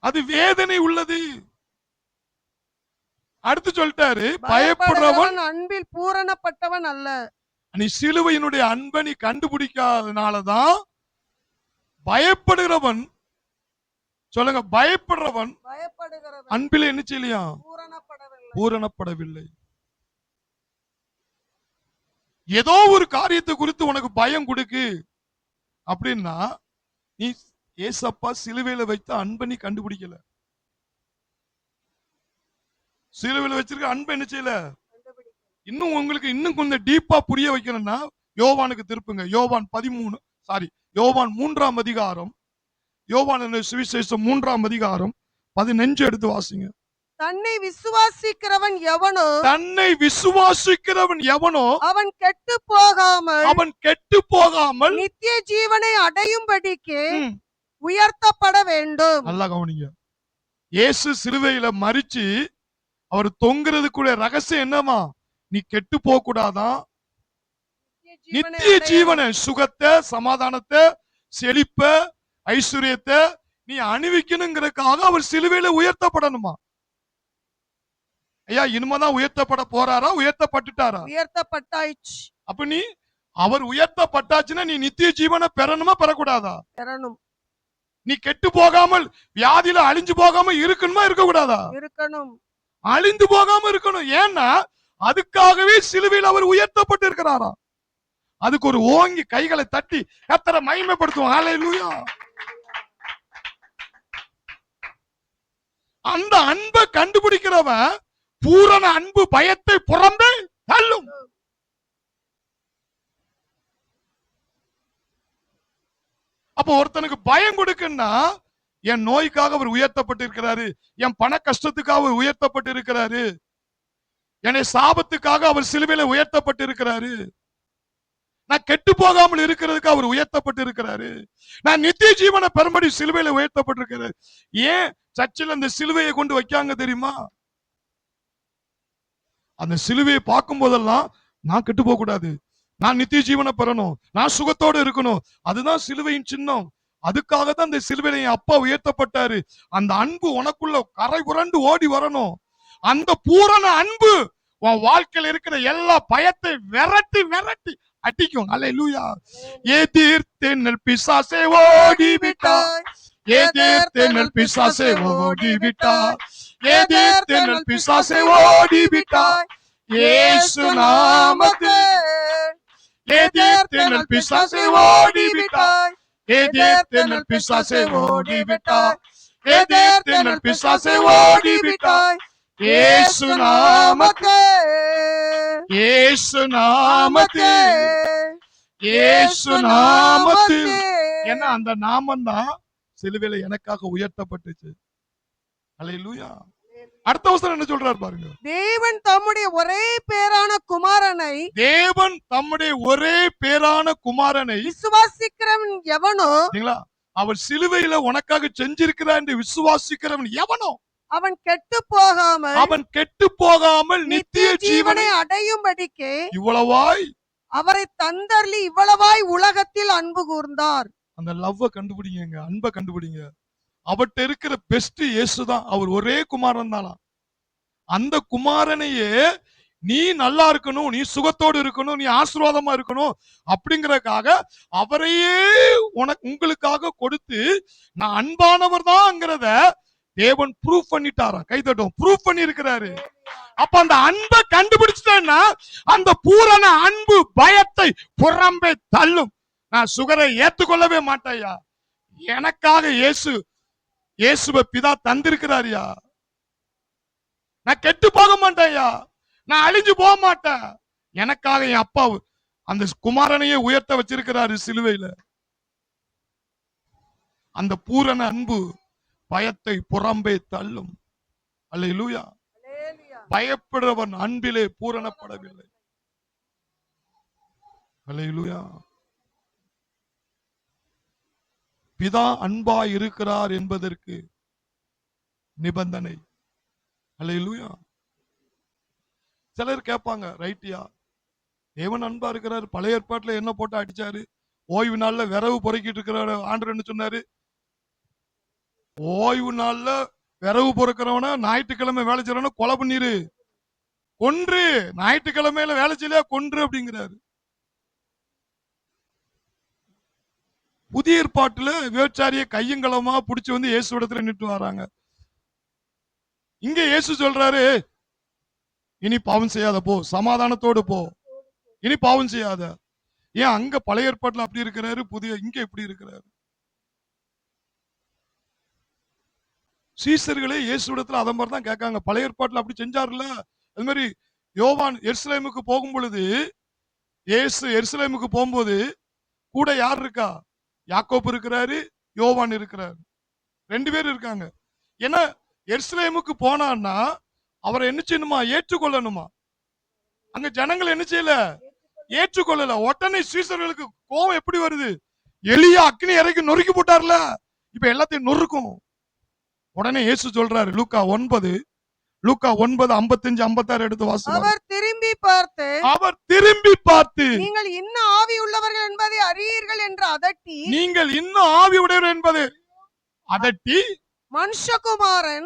அது வேதனை உள்ளது. அடுத்து சொல்லிட்டாரு, பயப்படுறவன் அன்பில் பூரணப்பட்டவன் அல்ல. நீ சிலுவையினுடைய அன்பை நீ கண்டுபிடிக்காதனாலதான் பயப்படுகிறவன். சொல்லுங்க, பயப்படுறவன் அன்பில் என்ன செய்யலையா? பூரணப்படவில்லை. ஏதோ ஒரு காரியத்தை குறித்து உனக்கு பயம் கொடுக்கு அப்படின்னா, நீ ஏசப்பா சிலுவையில வைத்த அன்பை நீ கண்டுபிடிக்கல. சிலுவையில வச்சிருக்க அன்பை என்ன செய்யல? இன்னும் உங்களுக்கு இன்னும் கொஞ்சம் டீப்பா புரிய வைக்கணும்னா யோவானுக்கு திருப்புங்க. யோவான் 3ஆம் அதிகாரம். யோவான் சுவிசேஷம் 3ஆம் அதிகாரம் 15 எடுத்து வாசிங்க. தன்னை விசுவாசிக்கிறவன் எவனோ அவன் கெட்டு போகாமல் நித்திய ஜீவனை அடையும்படிக்கு உயர்த்தப்பட வேண்டும். நல்லா கவனிங்க. இயேசு சிலுவையில மரிச்சு அவர் தொங்குறதுக்குள்ள ரகசியம் என்னமா? நீ கெட்டு போக கூடாதான், நித்திய ஜீவனை, சுகத்தை, சமாதானத்தை, செழிப்ப, ஐஸ்வர்யத்தை நீ அணிவிக்கணுங்கிறதுக்காக அவர் சிலுவையில உயர்த்தப்படணுமா? ஐயா, இனிமேதான் உயர்த்தப்பட போறாரா? உயர்த்தப்பட்டுட்டாரா? உயர்த்தப்பட்டாச்சு. அப்ப நீ அவர் உயர்த்தப்பட்டாச்சுன்னா நீ நித்திய ஜீவனை பெறணுமா பெறக்கூடாதா? பெறணும். நீ கெட்டு போகாமல் வியாதியில அழிஞ்சு போகாம இருக்கணுமா இருக்க கூடாதா? இருக்கணும். அழிந்து போகாம இருக்கணும். ஏன்னா அதுக்காகவே சிலுவையில் அவர் உயர்த்தப்பட்டு இருக்கிறாரா. அதுக்கு ஒரு ஓங்கி கைகளை தட்டி கர்த்தரை மகிமைப்படுத்துவோம். ஹல்லேலூயா. அந்த அன்பை கண்டுபிடிக்கிறவன் பூரண அன்பு பயத்தை புறம்பே தள்ளும். அப்ப ஒருத்தனுக்கு பயம் கொடுக்குன்னா, என் நோய்க்காக அவர் உயர்த்தப்பட்டிருக்கிறாரு, என் பண கஷ்டத்துக்காக அவர் உயர்த்தப்பட்டிருக்கிறாரு, என்னை சாபத்துக்காக அவர் சிலுவையில உயர்த்தப்பட்டிருக்கிறாரு, நான் கெட்டு போகாமல் இருக்கிறதுக்கு அவர் உயர்த்தப்பட்டிருக்கிறாரு, நான் நித்திய ஜீவனை பெறும்படி சிலுவையில உயர்த்தப்பட்டிருக்கிறாரு. ஏன் சர்ச்சில் அந்த சிலுவையை கொண்டு வைக்காங்க தெரியுமா? அந்த சிலுவையை பார்க்கும் போதெல்லாம் நான் கெட்டு போக கூடாது, நான் நித்திய ஜீவனை பெறணும், நான் சுகத்தோடு இருக்கணும். அதுதான் சிலுவையின் சின்னம். அதுக்காக தான் இந்த சிலுவையில என் அப்பா உயர்த்தப்பட்டாரு. அந்த அன்பு உனக்குள்ள கரை புரண்டு ஓடி வரணும். அந்த பூரண அன்பு உன் வாழ்க்கையில் இருக்கிற எல்லா பயத்தை விரட்டி விரட்டி அடிக்கும். அல்லேலூயா. எதிர்த்தென்னல் பிசாசே ஓடி விட்டாய், எதிர்த்தென்னல் பிசாசே ஓடி விட்டாய், எதிர்த்தென்னல் பிசாசே ஓடி விட்டாய், இயேசு நாமத்தில் எதிர்த்தென்னல் பிசாசே ஓடி விட்டாய், எதிர்த்தென்னல் பிசாசே ஓடி விட்டாய், எதிர்த்தென்னல் பிசாசே ஓடி விட்டாய், இயேசு நாமத்தில், இயேசு நாமத்தில், இயேசு நாமத்தில். ஏன்னா அந்த நாமம் தான் சிலுவையில எனக்காக உயர்த்தப்பட்டுச்சு. அல்லேலூயா. அடுத்த வசனம் என்ன சொல்றாரு பாருங்க. தேவன் தம்முடைய ஒரே பேரான குமாரனை தேவன் தம்முடைய ஒரே பேரான குமாரனை விசுவாசிக்கிறவன் எவனோ அவர் சிலுவையில உனக்காக செஞ்சிருக்கிறார் என்று விசுவாசிக்கிறவன் எவனோ அவன் கெட்டு போகாமல் நித்திய ஜீவனை அடையும்படிக்கு இவ்வளவாய் அவரை தந்தர்லி இவ்வளவாய் உலகத்தில் அன்பு கூர்ந்தார். அந்த லவ்வ கண்டுபிடிங்க, அன்பை கண்டுபிடிங்க. அவர்கிட்ட இருக்கிற பெஸ்ட் இயேசுதான். அவர் ஒரே குமாரன் தானா. அந்த குமாரனையே நீ நல்லா இருக்கணும், நீ சுகத்தோடு இருக்கணும், நீ ஆசீர்வாதமா இருக்கணும் அப்படிங்கறதுக்காக அவரையே உங்களுக்காக கொடுத்து நான் அன்பானவர் தான்ங்கிறத தேவன் ப்ரூவ் பண்ணிட்டாரா. கைதட்டும், ப்ரூவ் பண்ணி இருக்கிறாரு. அப்ப அந்த அன்பை கண்டுபிடிச்சிட்டேன்னா அந்த பூரண அன்பு பயத்தை புறம்பே தள்ளும். நான் சுகரை ஏத்துக்கொள்ளவே மாட்டேயா. எனக்காக இயேசுவை பிதா தந்திருக்கிறாரியா. நான் கெட்டு போக மாட்டேயா, நான் அழிஞ்சு போக மாட்டேன். எனக்காக என் அப்பா அந்த குமாரனையே உயர்த்த வச்சிருக்கிறாரு சிலுவையில. அந்த பூரண அன்பு பயத்தை புறம்பே தள்ளும். அல்லேலூயா. பயப்படுறவன் அன்பிலே பூரணப்படவில்லை. அல்லேலூயா. பிதா அன்பா இருக்கிறார் என்பதற்கு நிபந்தனை. அல்லேலூயா. சிலர் கேட்பாங்க, ரைட்டியா தேவன் அன்பா இருக்கிறார், பழைய ஏற்பாட்டுல என்ன போட்டு அடிச்சாரு, ஓய்வு நாள்ல விரவு பொறுக்கிட்டு இருக்கிறாரு ஆண்டவர் என்ன சொன்னாரு, ஓய்வு நாள்ல விரவு பொறுக்கிறவன ஞாயிற்றுக்கிழமை வேலை செய்யறவன கொலை பண்ணிரு, கொன்று, ஞாயிற்றுக்கிழமையில வேலை செய்யலையா கொன்று அப்படிங்கிறாரு. புதிய ஏற்பாட்டுல விபச்சாரிய கையங்களமா புடிச்சு வந்து இயேசு இடத்துல நிட்டு வராங்க. இங்க இயேசு சொல்றாரு, இனி பாவம் செய்யாத, போ, சமாதானத்தோடு போ, இனி பாவம் செய்யாத. ஏன் அங்க பழைய ஏற்பாட்டுல அப்படி இருக்கிறாரு, இங்க எப்படி இருக்கிறாரு? சீசர்களே இயேசு இடத்துல அத மாதிரி தான் கேட்காங்க. பழைய ஏற்பாட்டுல அப்படி செஞ்சாருல்ல, அது மாதிரி யோவான் எருசலேமுக்கு போகும் பொழுது, இயேசு எருசலேமுக்கு போகும்போது கூட யார் இருக்கா? யாக்கோபு இருக்கிறாரு, யோவான் இருக்கிறாரு, 2 பேர் இருக்காங்க. ஏன்னா எருசலேமுக்கு போனான்னா அவரை என்ன செய்யணுமா? ஏற்றுக்கொள்ளணுமா. அங்க ஜனங்கள் என்ன செய்யல? ஏற்றுக்கொள்ளல. உடனே சீசர்களுக்கு கோபம் எப்படி வருது? எலியா அக்னி இறக்கி நொறுக்கி போட்டார்ல, இப்ப எல்லாத்தையும் நொறுக்கும். உடனே இயேசு சொல்றாரு, லூக்கா 9:55-56 எடுத்து வாசிங்க. அவர் திரும்பி பார்த்து நீங்கள் இன்னும் ஆவி உள்ளவர்கள் என்பதை அறியீர்கள் என்று அதட்டி, நீங்கள் இன்னும் ஆவி உடையவர் என்பதை அதட்டி, மனுஷகுமாரன்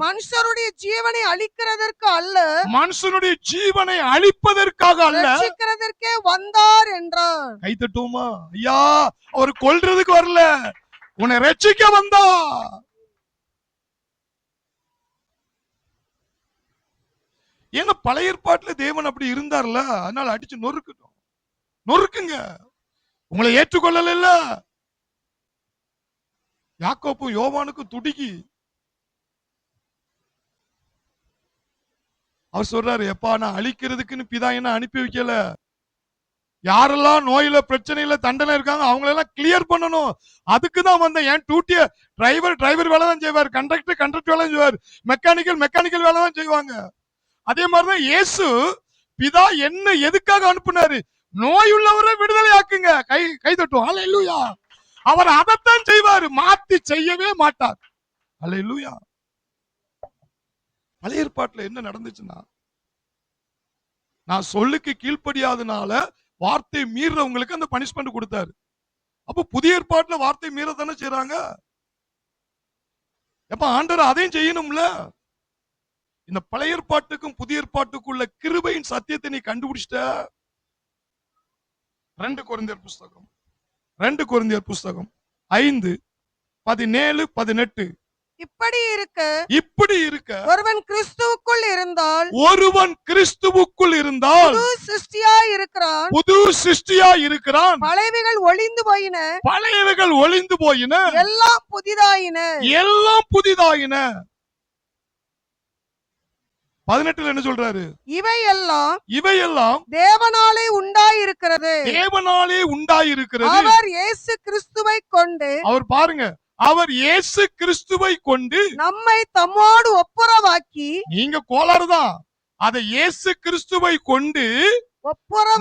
மனுஷருடைய ஜீவனை அழிக்கிறதற்கு அல்ல, மனுஷனுடைய ஜீவனை அழிப்பதற்காக அல்ல, ரட்சிக்கிறதற்கே வந்தார் என்றார். கை தட்டுவோமா? ஐயா, அவர் கொல்றதுக்கு வரல, உன்னை ரட்சிக்க வந்தா. ஏன்னா பழைய ஏற்பாட்டுல தேவன் அப்படி இருந்தார்ல, அதனால அடிச்சு நொறுக்குங்க. உங்களை ஏற்றுக்கொள்ளல. யாக்கோப்பு யோவானுக்கு துடிக்கி அவர் சொல்றாரு, எப்பா நான் அழிக்கிறதுக்குன்னு பிதா என்ன அனுப்பி வைக்கல, யாரெல்லாம் நோயில பிரச்சனையில தண்டனை இருக்காங்க அவங்களெல்லாம் கிளியர் பண்ணணும், அதுக்குதான் வந்தேன். என் டியூட்டிய டிரைவர் வேலை தான் செய்வார், கண்டக்டர் வேலை செய்வார், மெக்கானிக்கல் வேலை தான் செய்வாங்க. அதே மாதிரிதான் இயேசு பிதா என்ன எதுக்காக அனுப்புனாரு? நோய் உள்ளவரை விடுதலை ஆக்குங்க. கை தட்டுவோம். அல்லேலூயா. அவர் அதைத்தான் செய்வாரு, மாத்தி செய்யவே மாட்டார். அல்லேலூயா. பழைய ஏற்பாட்டுல என்ன நடந்துச்சுன்னா, நான் சொல்லுக்கு கீழ்ப்படியாதனால வார்த்தை மீறவங்களுக்கு அந்த பனிஷ்மெண்ட் கொடுத்தாரு. அப்ப புதிய ஏற்பாட்டுல வார்த்தை மீற தானே செய்றாங்க. எப்ப ஆண்டவர் அதையும் செய்யணும்ல. இந்த பழைய ஏற்பாட்டுக்கும் புதிய ஏற்பாட்டுக்குள்ள கிருபையின் சத்தியத்தை நீ கண்டுபிடிச்சிட்ட. 2 கொரிந்தியர் புஸ்தகம் 5:17-18. இப்படி இருக்க ஒருவன் கிறிஸ்துவுக்குள் இருந்தால் புது சிருஷ்டியாய் இருக்கிறான். பழையவைகள் ஒளிந்து போயின, எல்லாம் புதிதாயின. 18 என்ன சொல்றாரு? இவையெல்லாம் தேவனாலே உண்டாயிருக்கிறது. அவர் இயேசு கிறிஸ்துவை கொண்டு, அவர் பாருங்க, அவர் இயேசு கிறிஸ்துவை கொண்டு நம்மை தம்மோடு ஒப்புரவாக்கி நீங்க கோளாறு தான். அதை இயேசு கிறிஸ்துவை கொண்டு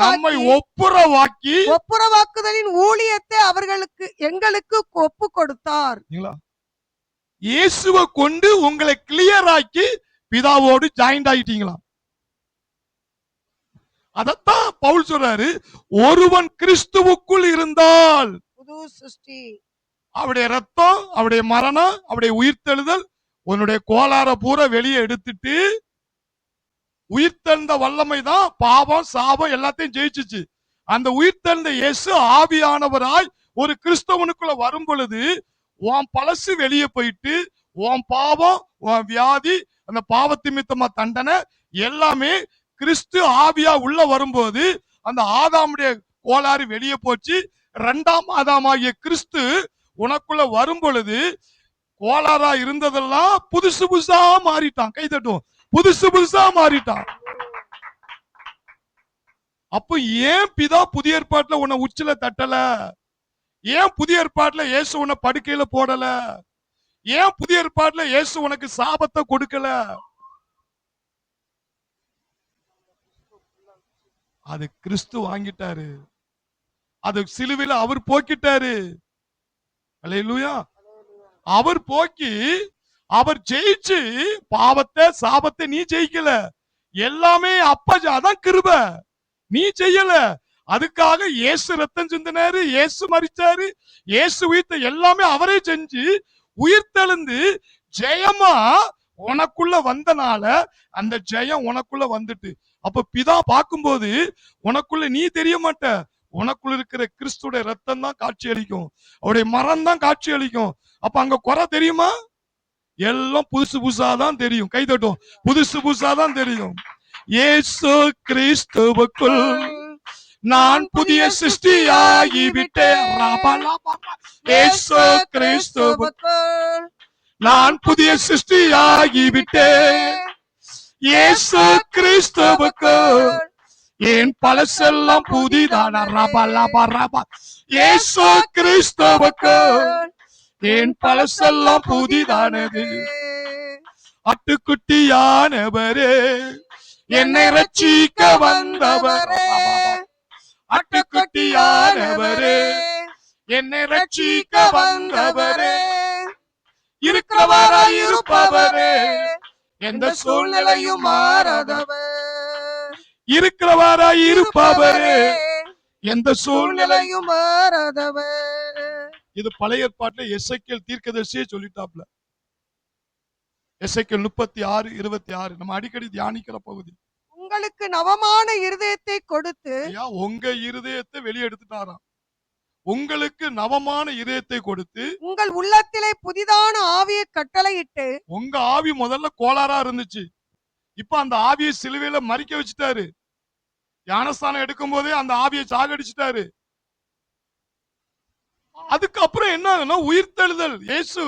நம்மை ஒப்புரவாக்கி ஒப்புரவாக்குதலின் ஊழியத்தை எங்களுக்கு ஒப்பு கொடுத்தார். இயேசுவை கொண்டு உங்களை கிளியர் ஆக்கி பிதாவோடு ஜாயிண்ட் ஆயிட்டீங்களா? அதத்தான் பவுல் சொல்றாரு, ஒருவன் கிறிஸ்துவுக்குள் இருந்தால் புது சிருஷ்டி. அவருடைய ரத்தம், அவருடைய மரணம், அவருடைய உயிர்த்தெழுதல், உன்னுடைய கோளாற பூரா வெளியே எடுத்துட்டு உயிர்த்தெழுந்த வல்லமை தான் பாவம் சாபம் எல்லாத்தையும் ஜெயிச்சுச்சு. அந்த உயிர்த்தெழுந்த இயேசு ஆவியானவராய் ஒரு கிறிஸ்தவனுக்குள்ள வரும் பொழுது உன் பழசு வெளியே போயிட்டு உன் பாவம், உன் வியாதி, அந்த பாவத்து நிமித்தமா தண்டனை எல்லாமே கிறிஸ்து ஆவியா உள்ள வரும்போது அந்த ஆதாமுடைய கோளாறு வெளியே போச்சு. 2ஆம் ஆதாமாகிய கிறிஸ்து உனக்குள்ள வரும் பொழுது கோளாறா இருந்ததெல்லாம் புதுசு புதுசா மாறிட்டான். கை தட்டும். புதுசு புதுசா மாறிட்டான். அப்ப ஏன் பிதா புதிய ஏற்பாட்டுல உன்னை உச்சில தட்டல? ஏன் புதிய ஏற்பாட்டுல இயேசு உன்னை படுக்கையில போடல? ஏன் புதிய ஏற்பாட்டுல இயேசு உனக்கு சாபத்தை கொடுக்கல? அது கிறிஸ்து வாங்கிட்டாரு. அது சிலுவையில அவர் போக்கிட்டாரு. அல்லேலூயா. அவர் போக்கி அவர் ஜெயிச்சு பாவத்தை சாபத்தை நீ ஜெயிக்கல. எல்லாமே அப்பா, அதான் கிருபை. நீ செய்யல. அதுக்காக இயேசு ரத்தம் சிந்தினாரு, இயேசு மரிச்சாரு, இயேசு உயிர்த்த எல்லாமே அவரே செஞ்சு உயிர்த்தெழுந்து ஜெயமா உனக்குள்ள வந்தனால அந்த ஜெயம் உனக்குள்ள வந்துட்டு. அப்ப பிதா பார்க்கும்போது உனக்குள்ள நீ தெரிய மாட்ட. உனக்குள்ள இருக்கிற கிறிஸ்துடைய ரத்தம் தான் காட்சி அளிக்கும், அவருடைய மரம் தான் காட்சி அளிக்கும். அப்ப அங்க குறை தெரியுமா? எல்லாம் புதுசு புதுசா தான் தெரியும். கை தட்டும். புதுசு புதுசா தான் தெரியும். இயேசு கிறிஸ்துவுக்குள் நான் புதிய சிருஷ்டியாகி விட்டேன். இயேசு கிறிஸ்துவுக்குள் நான் புதிய சிருஷ்டியாகி விட்டேன். இயேசு கிறிஸ்துவுக்குள் என் பழசெல்லாம் புதிதான. இயேசு கிறிஸ்துவுக்குள் என் பழசெல்லாம் புதிதானது. ஆட்டுக்குட்டியானவரே என்னை ரட்சிக்க வந்தவரே, ஆட்டுக்குட்டியானவரே என்னை ரட்சிக்க வந்தவரே, இருக்கிறவராய் இருப்பவரே, எந்த சூழ்நிலையும் மாறாதவர், இருக்கிறவராய் இருப்பவரே, எந்த சூழ்நிலையும் மாறாதவர். இது பழைய ஏற்பாட்டுல எசேக்கியேல் தீர்க்கதரிசியே சொல்லிட்டாப்ல. எசேக்கியேல் 36:26 நம்ம அடிக்கடி தியானிக்கிற பகுதி. உங்களுக்கு நவமான இருதயத்தை கொடுத்து, உங்க இருதயத்தை வெளியே எடுத்துட்டாராம். உங்களுக்கு நவமான இதயத்தை கொடுத்து உங்கள் உள்ளத்திலே புதிதான ஆவியை கட்டளையிட்டு. உங்க ஆவி முதல்ல கோளாறா இருந்துச்சு, இப்ப அந்த ஆவியை சிலுவையில மறிக்க வச்சுட்டாரு. ஞானஸ்தானம் எடுக்கும் போதே அந்த ஆவியை சாகடிச்சிட்டாரு. அதுக்கப்புறம் என்ன ஆகுனா உயிர்த்தெழுதல். இயேசு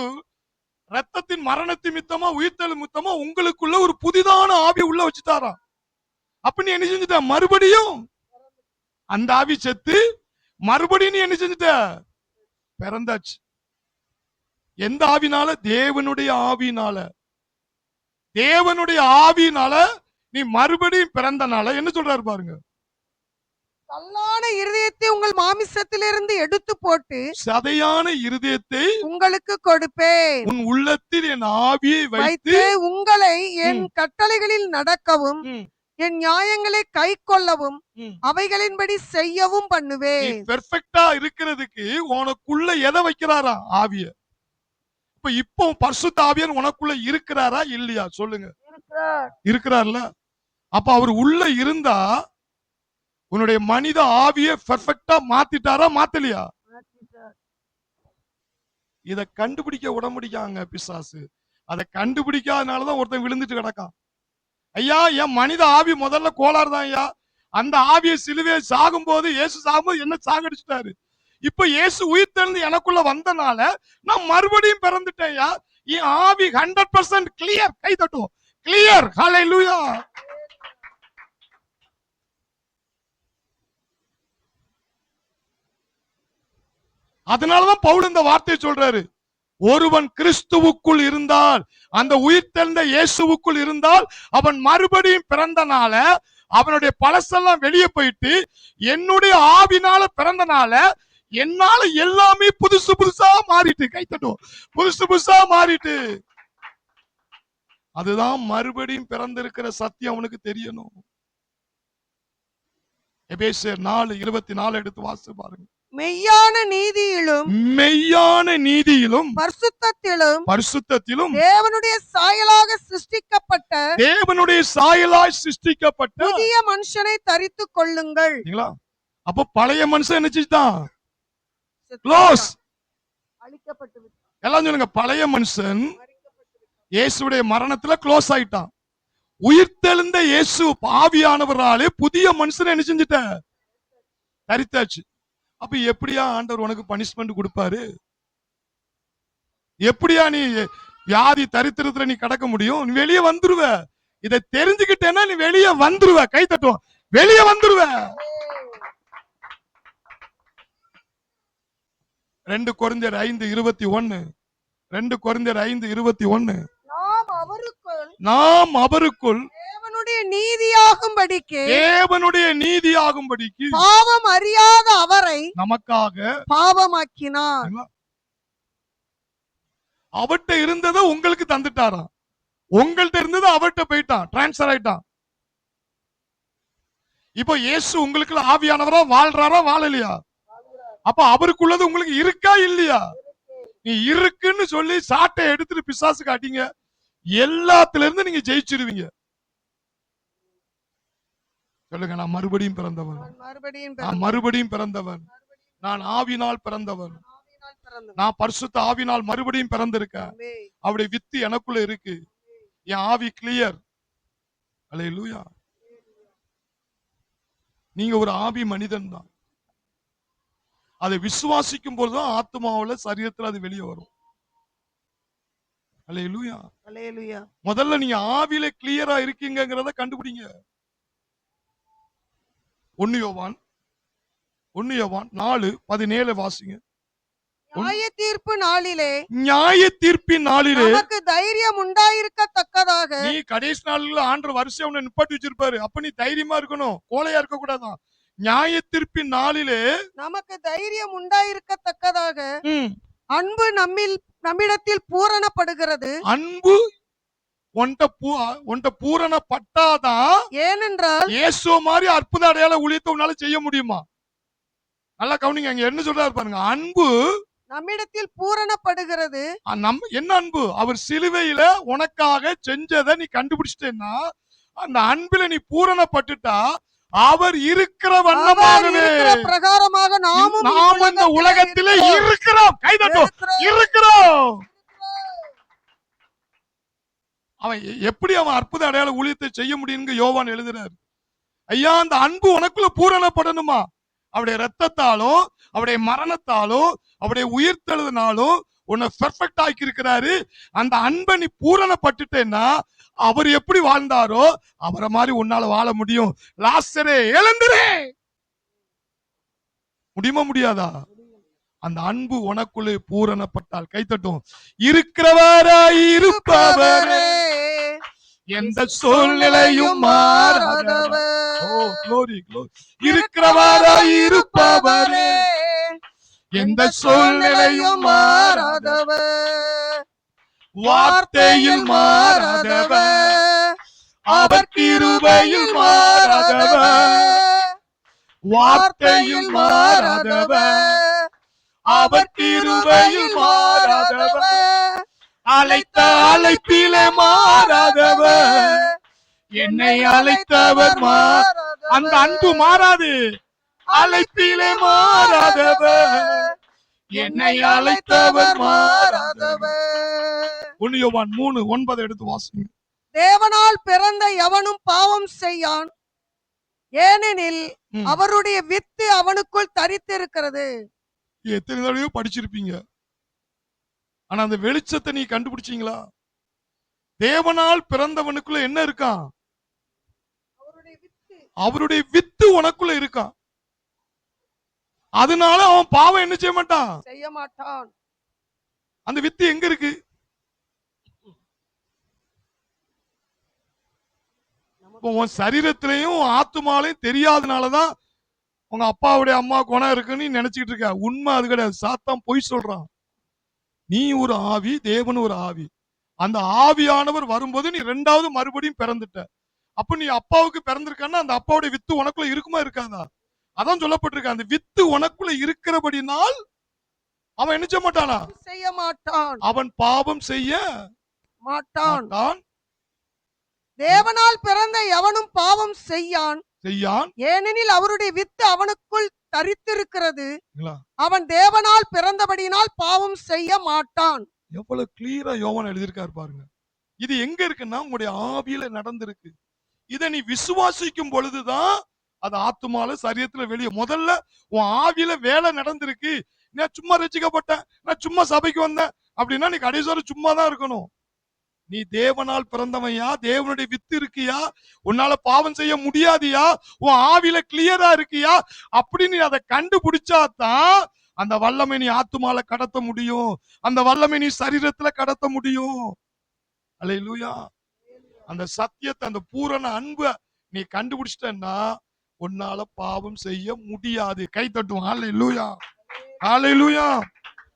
ரத்தத்தின் மரணத்தின் மித்தமா உயிர்த்தெழு மித்தமா உங்களுக்குள்ள ஒரு புதிதான ஆவி உள்ள வச்சுட்டாராம். அப்ப நீ என்ன செஞ்சுட்ட? மறுபடியும் அந்த ஆவி செத்து மறுபடியும் நீ என்ன செஞ்சுட்ட? பிறந்தாச்சு. எந்த ஆவினால? தேவனுடைய ஆவினால. தேவனுடைய ஆவினால நீ மறுபடியும் பிறந்தனால என்ன சொல்றாரு பாருங்க. கல்லான இருதயத்தை உங்கள் மாமிசத்திலிருந்து எடுத்து போட்டு சதையான இருதயத்தை உங்களுக்கு கொடுப்பேன். உன் உள்ளத்தில் என் ஆவியை வைத்து உங்களை என் கட்டளைகளில் நடக்கவும் என் நியாயங்களை கை கொள்ளவும் அவைகளின்படி செய்யவும் பண்ணுவேன். பெர்ஃபெக்ட்டா இருக்கிறதுக்கு உனக்குள்ள எதை வைக்கிறாரா? ஆவிய. இப்போ பரிசுத்த ஆவியார் உனக்குள்ள இருக்கிறாரா இல்லையா? சொல்லுங்க. இருக்கிறார்ல. அப்ப அவர் உள்ள இருந்தா உன்னுடைய மனித ஆவியை பெர்ஃபெக்ட்டா மாத்திட்டாரா மாத்தலையா? இத கண்டுபிடிக்க விட முடியாங்க பிசாசு. அதை கண்டுபிடிக்காதனாலதான் ஒருத்தன் விழுந்துட்டு கிடக்கான். ஐயா, என் மனித ஆவி முதல்ல கோளாறு தான் ஐயா. அந்த ஆவியை சிலுவையை சாகும் போது, இயேசு சாகும்போது என்ன சாகடிச்சிட்டாரு. இப்ப இயேசு உயிர்த்தெழுந்து எனக்குள்ள வந்தனால நான் மறுபடியும் பிறந்துட்டேன் ஐயா. என் ஆவி 100% கிளியர். கை தட்டுவோம். கிளியர். ஹல்லேலூயா. அதனாலதான் பவுல் இந்த வார்த்தையை சொல்றாரு. ஒருவன் கிறிஸ்துவுக்குள் இருந்தால், அந்த உயிர்த்தெழுந்த இயேசுவுக்குள் இருந்தால், அவன் மறுபடியும் பிறந்தனால அவனுடைய பழசெல்லாம் வெளியே போயிட்டு என்னுடைய ஆவினால பிறந்தனால என்னால எல்லாமே புதுசு புதுசா மாறிட்டு. கைத்தட்டும். புதுசு புதுசா மாறிட்டு. அதுதான் மறுபடியும் பிறந்திருக்கிற சத்தியம் அவனுக்கு தெரியணும். எபேசியர் 4:24 எடுத்து வாசித்து பாருங்க. மெய்யான நீதியிலும் மெய்யான நீதியிலும் பரிசுத்தத்திலும் தேவனுடைய சாயலாக சிருஷ்டிக்கப்பட்ட புதிய மனுஷனை தரித்துக் கொள்ளுங்கள். அப்ப பழைய மனுஷன் என்ன செஞ்சுட்டான்? க்ளோஸ். எல்லாம் சொல்லுங்க, பழைய மனுஷன் இயேசுடைய மரணத்துல க்ளோஸ் ஆயிட்டான். உயிர்த்தெழுந்த இயேசு ஆவியானவராலே புதிய மனுஷனை என்ன செஞ்சுட்ட? தரித்தாச்சு. அப்ப எப்படியா ஆண்டவர் உனக்கு பனிஷ்மெண்ட் கொடுப்பாரு? எப்படியா நீ வியாதி தரித்திரத்துல நீ கடக்க முடியும்? நீ வெளியே வந்துருவ. இதை தெரிஞ்சுக்கிட்டேன்னா நீ வெளியே வந்துருவ. கை தட்டுவோம். வெளியே வந்துருவ. 2 கொரிந்தியர் 5:21. 2 கொரிந்தியர் 5:21. நாம் அவருக்குள் தேவனுடைய நீதியாகும்படிக்கு பாவம் அறியாத அவரை நமக்காக பாவமாக்கினார். அவர்கிட்ட இருந்ததை உங்களுக்கு தந்துட்டாராம். உங்கள்கிட்ட இருந்தது அவர்கிட்ட போயிட்டான், டிரான்ஸ்பர் ஆயிட்டான். இப்போ இயேசு உங்களுக்கு ஆவியானவரா வாழ்றாரா வாழலையா? அப்ப அவருக்குள்ளது உங்களுக்கு இருக்கா இல்லையா? நீ இருக்குன்னு சொல்லி சாட்டை எடுத்துட்டு பிசாசு காட்டிங்க, எல்லாத்துல இருந்து நீங்க ஜெயிச்சிருவீங்க. சொல்லுங்க, நான் மறுபடியும் பிறந்தவன். நான் மறுபடியும் பிறந்தவன். நான் ஆவினால் பிறந்தவன். நான் பரிசுத்த ஆவினால் மறுபடியும் பிறந்திருக்கேன். அவருடைய வித்து எனக்குள்ள இருக்கு. என் ஆவி கிளியர். அல்லேலூயா. நீங்க ஒரு ஆவி மனிதன் தான். அதை விசுவாசிக்கும் போதுதான் ஆத்மாவுல சரீரத்துல அது வெளியே வரும். அல்லேலூயா. அல்லேலூயா. முதல்ல நீங்க ஆவியில கிளியரா இருக்கீங்கங்கறத கண்டுபிடிங்க. 1 யோவான் 4:17 வாசிங்க. நியாய தீர்ப்பின் நாளிலே நமக்கு தைரியம் உண்டாயிருக்கத்தக்கதாக. நீ கடைசி நாள்ல ஆண்டவர் வரிசையா உன்னை நிப்பாட்டி வச்சிருப்பாரு. அப்ப நீ தைரியமா இருக்கணும், கோழையா இருக்க கூடாதான். நியாய தீர்ப்பின் நாளிலே நமக்கு தைரியம் உண்டாயிருக்கத்தக்கதாக அன்பு நம்மிடத்தில் பூரணப்படுகிறது. அன்பு உன்ட பூரணப்பட்டாதான். ஏனென்றால் இயேசு மாதிரி அற்புத அடையாள ஊழியத்தை உன்னால செய்ய முடியுமா? நல்லா கவனிங்க, அங்க என்ன சொல்றாரு பாருங்க. அன்பு நம்மிடத்தில் பூரணப்படுகிறது. என்ன அன்பு? அவர் சிலுவையில உனக்காக செஞ்சதை நீ கண்டுபிடிச்சிட்டேன்னா அந்த அன்பில நீ பூரணப்பட்டுட்டா அவர் இருக்கிற வண்ணமாகவே பிரகாரமாக நாமும் இந்த உலகத்திலே இருக்கிறோம். கைதட்டும். இருக்கிறோம். அவன் எப்படி அவன் அற்புத அடையாள ஊழியத்தை செய்ய முடியும்னு யோவான் எழுதுறாரு. ஐயா, அந்த அன்பு உனக்குள்ள பூரணப்படணுமா? அவருடைய ரத்தத்தாலும் அவருடைய மரணத்தாலும் அவருடைய உயிர்த்தெழுதினாலும் உன்னை பெர்ஃபெக்ட் ஆக்கி இருக்கிறாரு. அந்த அன்பை நீ பூரணப்பட்டுட்டேன்னா அவர் எப்படி வாழ்ந்தாரோ அவரை மாதிரி உன்னால வாழ முடியும். லாசரே எழுந்திரே. முடியுமா முடியாதா? அந்த அன்பு உனக்குள்ளே பூரணப்பட்டால் கைத்தட்டும். இருக்கிறவராய் இருப்பவரே, எந்த சூழ்நிலையும் மாறாதவர். ஓ க்ளோரி க்ளோரி. இருக்கிறவராய் இருப்பவரே, எந்த சூழ்நிலையும் மாறாதவர். வார்த்தையில் மாறாதவர், அவர் கிருபையில் மாறாதவர். வார்த்தையில் மாறாதவர், அவர் கிருபையில் மாறாதவர். அழைத்த அழைப்பிலே மாறாதவர், என்னை அழைத்தவர் அந்த அன்பு மாறாது. அழைப்பிலே மாறாதவர், என்னை அழைத்தவர் மாறாதவர். 1 யோவான் 3:9 எடுத்து வாசிங்க. தேவனால் பிறந்த எவனும் பாவம் செய்யான், ஏனெனில் அவருடைய வித்து அவனுக்குள் தரித்திருக்கிறது. எத்தனை தடவையோ படிச்சிருப்பீங்க, ஆனா அந்த வெளிச்சத்தை நீ கண்டுபிடிச்சீங்களா? தேவனால் பிறந்தவனுக்குள்ள என்ன இருக்கான்? அவருடைய வித்து உனக்குள்ள இருக்கான். அதனால அவன் பாவம் என்ன செய்ய மாட்டான்? அந்த வித்து எங்க இருக்கு? இப்போ உன் சரீரத்திலையும் ஆத்துமாலையும் தெரியாதனாலதான் உங்க அப்பாவுடைய அம்மா குணம் இருக்குன்னு நீ நினைச்சுக்கிட்டு இருக்க. உண்மை அது கிடையாது. சாத்தான் பொய் சொல்றான். நீ ஒரு ஆவி, தேவன் ஒரு ஆவி. அந்த ஆவியானவர் வரும்போது நீ ரெண்டாவது மறுபடியும் பிறந்துட்ட. அப்ப நீ அப்பாவுக்கு பிறந்திருக்கன்னா அந்த அப்பாவுடைய வித்து உனக்குள்ள இருக்குமா இருக்காதா? அதான் சொல்லப்பட்டிருக்கு. அந்த வித்து உனக்குள்ள இருக்கிறபடினால் அவன் என்ன செய்ய மாட்டானா? செய்ய மாட்டான். அவன் பாவம் செய்ய மாட்டான். மாட்டான். தேவனால் பிறந்த எவனும் பாவம் செய்யான். ஏனெனில் அவருடைய வித்து அவனுக்குள் தரித்திருக்கிறது. அவன் தேவனால் பிறந்தபடியினால் பாவம் செய்ய மாட்டான். எவ்வளவு கிளியரா யோவான் எழுதியிருக்காரு பாருங்க. இது எங்க இருக்குன்னா உங்களுடைய ஆவியில நடந்திருக்கு. இதை நீ விசுவாசிக்கும் பொழுதுதான் அது ஆத்துமால சரீரத்துல வெளியே. முதல்ல உன் ஆவியில வேலை நடந்திருக்கு. நான் சும்மா ரசிக்கப்பட்டேன், நான் சும்மா சபைக்கு வந்தேன் அப்படின்னா நீ கடைசி வரை சும்மா தான் இருக்கணும். நீ தேவனால் பிறந்தவையா, தேவனுடைய வித்து இருக்கியா, உன்னால பாவம் செய்ய முடியாதியா, உன் ஆவியில கிளியரா இருக்கியா, அப்படி நீ அதை கண்டுபிடிச்சாதான் அந்த வல்லமை நீ ஆத்துமால கடத்த முடியும். அந்த வல்லமை நீ சரீரத்துல கடத்த முடியும். அல்லேலூயா. அந்த சத்தியத்தை, அந்த பூரண அன்பை நீ கண்டுபிடிச்சிட்டன்னா உன்னால பாவம் செய்ய முடியாது. கை தட்டுவோம். அல்லேலூயா, அல்லேலூயா.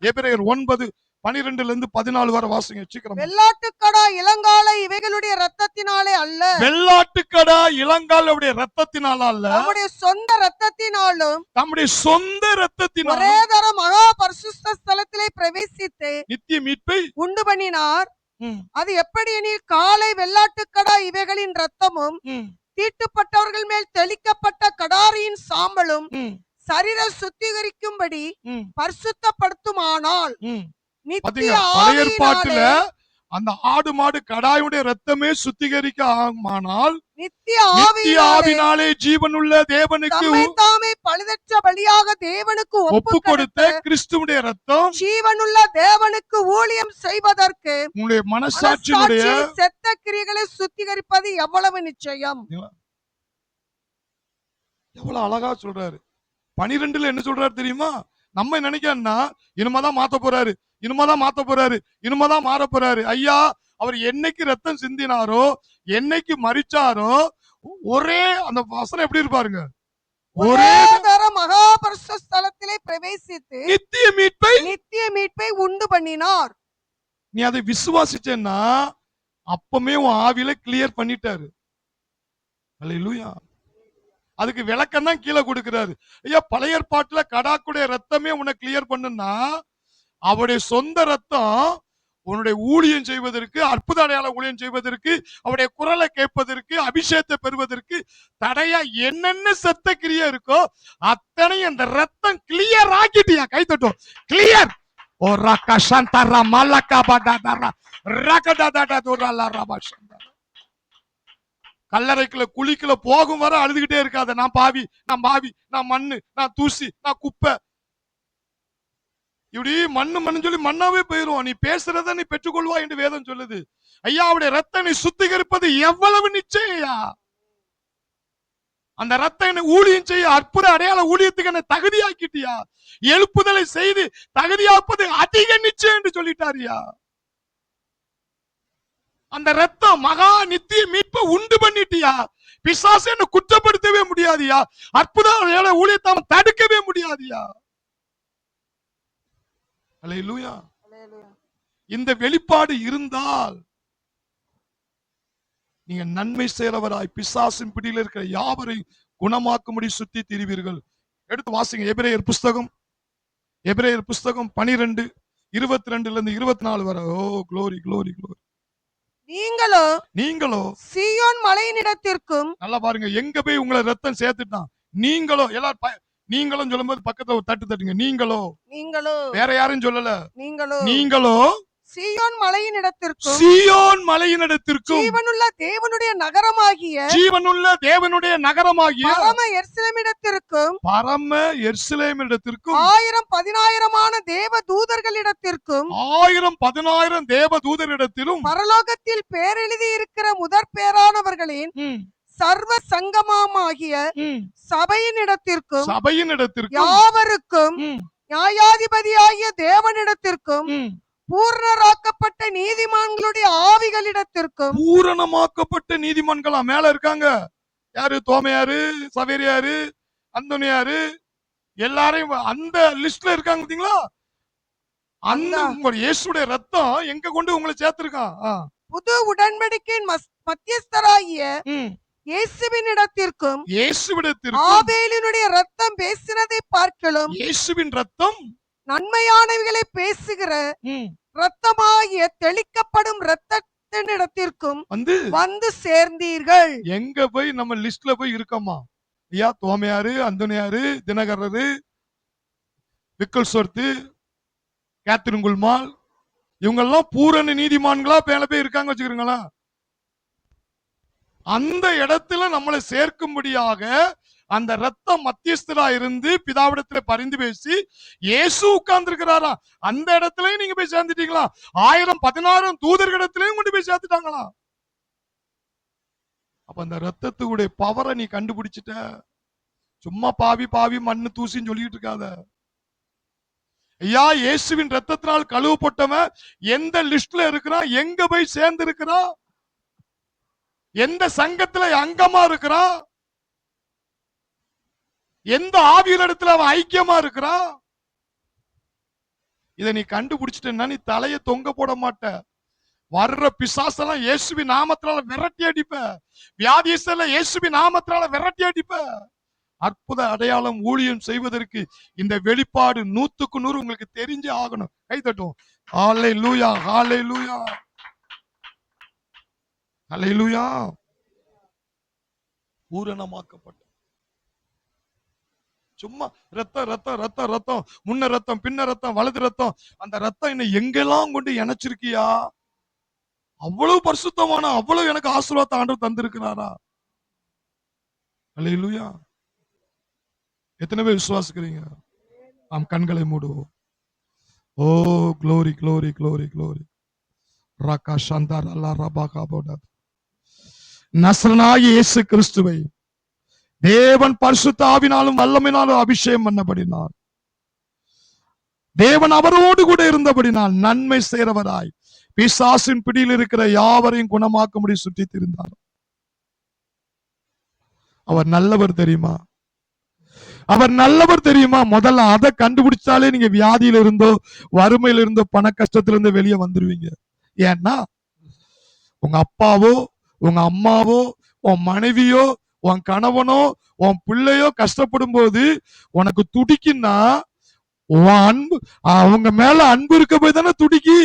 எபிரேயர் 9:12-14 வரை வாசிங்க சீக்கிரம். வெள்ளாட்டுக்கடா இளங்காலை இவைகளுடைய இரத்தத்தினாலே அல்ல. வெள்ளாட்டுக்கடா இளங்காலுடைய இரத்தத்தினால அல்ல, நம்முடைய சொந்த இரத்தத்தினாலும் நம்முடைய சொந்த இரத்தத்தினாலும் ஒரே தரம் மகா பரிசுத்த ஸ்தலத்திலே பிரவேசித்து நித்திய மீட்பை உண்டு பண்ணினார். அது எப்படி எனில் காலை வெள்ளாட்டுக்கடா இவைகளின் இரத்தமும் தீட்டுப்பட்டவர்கள் மேல் தெளிக்கப்பட்ட கடாரியின் சாம்பலும் சரீர சுத்திகரிக்கும்படி பரிசுத்தப்படுத்துமானால் பழைய ஏற்பாட்டுல அந்த ஆடு மாடு கடாயுடைய ரத்தமே சுத்திகரிக்க ஆகுமானால் நித்திய ஆவினாலே ஜீவனுள்ள தேவனுக்கு தாமே பழுதற்ற பலியாக தேவனுக்கு ஒப்பு கொடுத்த கிறிஸ்துவுடைய ரத்தம் ஜீவனுள்ள தேவனுக்கு ஊழியம் செய்வதற்கு உங்களுடைய மனசாட்சியினுடைய செத்த கிரியைகளை சுத்திகரிப்பது எவ்வளவு நிச்சயம். எவ்வளவு அழகா சொல்றாரு. 12 என்ன சொல்றாரு தெரியுமா? நம்ம நினைக்கன்னா இனிமேதான் மாத்த போறாரு, இனிமேதான் மாத்த போறாரு, இனிமேதான் மாற போறாரு. ஐயா, அவர் என்னைக்கு ரத்தம் சிந்தினாரோ, என்னைக்கு மரிச்சாரோ, ஒரே அந்த வசனம் எப்படி இருப்பாருங்க, ஒரே தரம் மகா பரிசுத்த ஸ்தலத்திலே பிரவேசித்து நித்திய மீட்பை உண்டு பண்ணினார். நீ அதை விசுவாசிச்சேன்னா அப்பமே உன் ஆவியில கிளியர் பண்ணிட்டாரு. அல்லேலூயா. அதுக்கு விளக்கம் தான் கீழே கொடுக்கிறாரு. ஐயா, பழைய ஏற்பாட்டுல கடாக்குடைய ரத்தமே உன்னை கிளியர் பண்ணுனா அவருடைய சொந்த ரத்தம் உன்னுடைய ஊழியம் செய்வதற்கு, அற்புத அடையாள ஊழியம் செய்வதற்கு, அவருடைய குரலை கேட்பதற்கு, அபிஷேகத்தை பெறுவதற்கு தடையா என்னென்ன சத்த கிரியா இருக்கோ அத்தனை அந்த ரத்தம் கிளியர் ஆக்கிட்டியா. கைத்தட்டும். கிளியர். ஓ ரக்கா சந்தரா மல்லக்கா படாதரா ரகடாடா துரலா ரபாஷந்தரா. கல்லறைக்குள்ள குழிக்குள்ள போகும் வர அழுதுகிட்டே இருக்காத. நான் பாவி, நான் பாவி, நான் மண்ணு, நான் தூசி, நான் குப்பை. இப்படி மண்ணு சொல்லி மண்ணாவே போயிரும். நீ பேசுறத நீ பெற்றுக்கொள்வா என்று வேதம் சொல்லுது. ஐயா, அவருடைய ரத்த நீ சுத்திகரிப்பது எவ்வளவு நிச்சயா. அந்த ரத்த என்ன ஊழியம் செய்ய, அற்புத அடையாள ஊழியத்துக்கு என்ன தகுதியாக்கிட்டியா. எழுப்புதலை செய்து தகுதியாப்பது அதிக நிச்சயம் என்று சொல்லிட்டாரியா. அந்த ரத்தம் மகா நித்திய மீட்பை உண்டு பண்ணிட்டியா. பிசாசு என்ன குற்றப்படுத்தவே முடியாதியா. அற்புத ஊழியத்தை தடுக்கவே முடியாதியா. அல்லேலூயா. இந்த வெளிப்பாடு இருந்தால் நீங்க நன்மை செய்றவராய் பிசாசின் பிடியில் இருக்கிற யாவரை குணமாக்கும்படி சுத்தி திரிவீர்கள். எடுத்து வாசிங்க எபிரேயர் புஸ்தகம், எபிரேயர் புஸ்தகம் 12:22-24 வரை. ஓ க்ளோரி க்ளோரி க்ளோரி. நீங்களோ சீயோன் மலையினிடத்திற்கும். நல்லா பாருங்க, எங்க போய் உங்களை ரத்தம் சேர்த்துட்டான். நீங்களோ எல்லாரும் நீங்களும் சொல்லும்போது பக்கத்துல ஒரு தட்டு தட்டுங்க. நீங்களோ வேற யாரும் சொல்லல. நீங்களோ சீயோன் மலையினிடத்திற்கும் ஜீவனுள்ள தேவனுடைய நகரமாகிய பரம எருசலேமிடத்திற்கும் 1000-10,000 தேவ தூதர்களிடத்திற்கும் 1000-10,000 தேவ தூதரிடத்திலும் பரலோகத்தில் பேரெழுதி இருக்கிற முதற் பேரானவர்களின் சர்வ சங்கமாகிய சபையினிடத்திற்கும் யாவருக்கும் நியாயாதிபதியாகிய தேவனிடத்திற்கும் பூர்ணராக்கப்பட்ட நீதிமான்களுடைய ஆவிகளிடத்திற்கும் பூரணமாக்கப்பட்ட நீதிமான்களா மேல இருக்காங்க. யாரு? தோமையாரு, சவேரியாரு, அந்தோனியாரு, எல்லாரையும் அந்த லிஸ்ட்ல இருக்காங்க பாத்தீங்களா? அந்த உங்களுடைய இயேசுடைய ரத்தம் எங்க கொண்டு உங்களை சேர்த்திருக்கான். புது உடன்படிக்கையின் மத்தியஸ்தராகிய இயேசுவின் இடத்திற்கும் ஆபேலினுடைய ரத்தம் பேசினதை பார்க்கலும் இயேசுவின் ரத்தம் நன்மையானவைகளை பேசுகிற ரத்தமாகிய தெளிக்கப்படும் ரத்தத்தின் இடத்திற்கும் வந்து சேர்ந்தீர்கள். எங்க போய் நம்ம லிஸ்ட்ல போய் இருக்கோமா? ஐயா, தோமையாரு, அந்தோனியாரு, தினகரரு, விக்கல்ஸ்வர்த்து, கேத்ரின் குல்மால், இவங்க எல்லாம் பூரண நீதிமான்களா மேல போய் இருக்காங்க வச்சுக்கிறீங்களா? அந்த இடத்துல நம்மளை சேர்க்கும்படியாக அந்த ரத்தம் மத்தியஸ்தரா இருந்து பிதாவிடத்துல பரிந்து பேசி இயேசு உட்கார்ந்து இருக்கிறாரா? அந்த இடத்துலயும் நீங்க போய் சேர்ந்துட்டீங்களா? 1000-16 தூதர்களிடத்திலையும் கொண்டு போய் சேர்த்துட்டாங்களா? அப்ப அந்த ரத்தத்துடைய பவரை நீ கண்டுபிடிச்சிட்ட. சும்மா பாவி பாவி மண்ணு தூசின்னு சொல்லிட்டு இருக்காத. ஐயா, இயேசுவின் ரத்தத்தினால் கழுவப்பட்டவன் எந்த லிஸ்ட்ல இருக்கிறான்? எங்க போய் சேர்ந்து இருக்கிறான்? எந்த சங்கத்துல அங்கமா இருக்கிறான்? எந்த ஆவியரிடத்துல அவன் ஐக்கியமா இருக்கிறான்? இதை நீ கண்டுபிடிச்சிட்டா நீ தலையை தொங்க போட மாட்ட. வர்ற பிசாசெல்லாம் இயேசுவின் நாமத்தினால விரட்டி அடிப்ப. வியாதியஸ்தரை இயேசுவின் நாமத்தினால விரட்டி அடிப்ப. அற்புத அடையாளம் ஊழியம் செய்வதற்கு இந்த வெளிப்பாடு 100க்கு 100 உங்களுக்கு தெரிஞ்சே ஆகணும். கை தட்டும். ஹல்லேலூயா, ஹல்லேலூயா, ஹல்லேலூயா. பூரணமாக்கப்பட்ட சும்மா ரத்தம் ரத்தம் ரத்தம் ரத்தம், முன்ன ரத்தம் பின்ன ரத்தம் வலது ரத்தம், அந்த ரத்தம் என்ன எங்கெல்லாம் கொண்டு இணைச்சிருக்கியா? அவ்வளவு பரிசுத்தமான, அவ்வளவு எனக்கு ஆசீர்வாதத்தை ஆண்டவர் தந்திருக்கிறாரா? ஹல்லேலூயா. எத்தனை பேர் விசுவாசிக்கிறீங்க? நாம் கண்களை மூடுவோம். Oh glory glory glory glory. ராகா சந்தார் அல்லா ரபாகா போட. நசரனாகிய இயேசு கிறிஸ்துவை தேவன் பரிசுத்த ஆவினாலும் வல்லமையினாலும் அபிஷேகம் பண்ணபடினார், தேவன் அவரோடு கூட இருந்தபடினால் நன்மை செய்கிறவராய் பிசாசின் பிடியில் இருக்கிற யாவரையும் குணமாக்கும்படி சுற்றி திரிந்தார். அவர் நல்லவர் தெரியுமா? அவர் நல்லவர் தெரியுமா? முதல்ல அதை கண்டுபிடிச்சாலே நீங்க வியாதியில இருந்தோ, வறுமையில இருந்தோ, பண கஷ்டத்துல இருந்து வெளியே வந்துருவீங்க. ஏன்னா உங்க அப்பாவோ, உங்க அம்மாவோ, உன் மனைவியோ, உன் கணவனோ, உன் பிள்ளையோ கஷ்டப்படும் போது உனக்கு துடிக்குன்னா உன் அன்பு, அவங்க மேல அன்பு இருக்க போய் தானே துடிக்கி.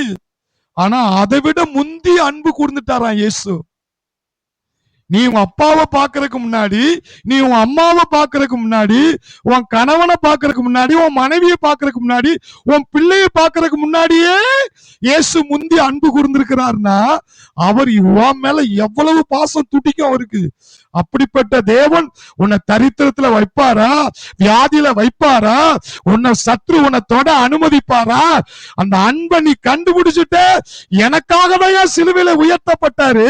ஆனா அதை விட முந்தி அன்பு கூர்ந்துட்டாராம் இயேசு. நீ உன் அப்பாவை பாக்குறதுக்கு முன்னாடி, நீ உன் அம்மாவை பாக்குறதுக்கு முன்னாடி, உன் கணவனை பாக்குறதுக்கு முன்னாடி, உன் மனைவியை பாக்குறதுக்கு முன்னாடி, உன் பிள்ளையை பாக்குறதுக்கு முன்னாடியே இயேசு முந்தி அன்பு கூர்ந்திருக்கிறார்னா அவர் உன் மேல எவ்வளவு பாசம் துடிக்கும் அவருக்கு. அப்படிப்பட்ட தேவன் உன்னை தரித்திரத்துல வைப்பாரா? வியாதியில வைப்பாரா? உன்னை சத்ரு உன்னை தொட அனுமதிப்பாரா? அந்த அன்பை நீ கண்டுபிடிச்சிட்ட. எனக்காகதான் சிலுவையில உயர்த்தப்பட்டாரு.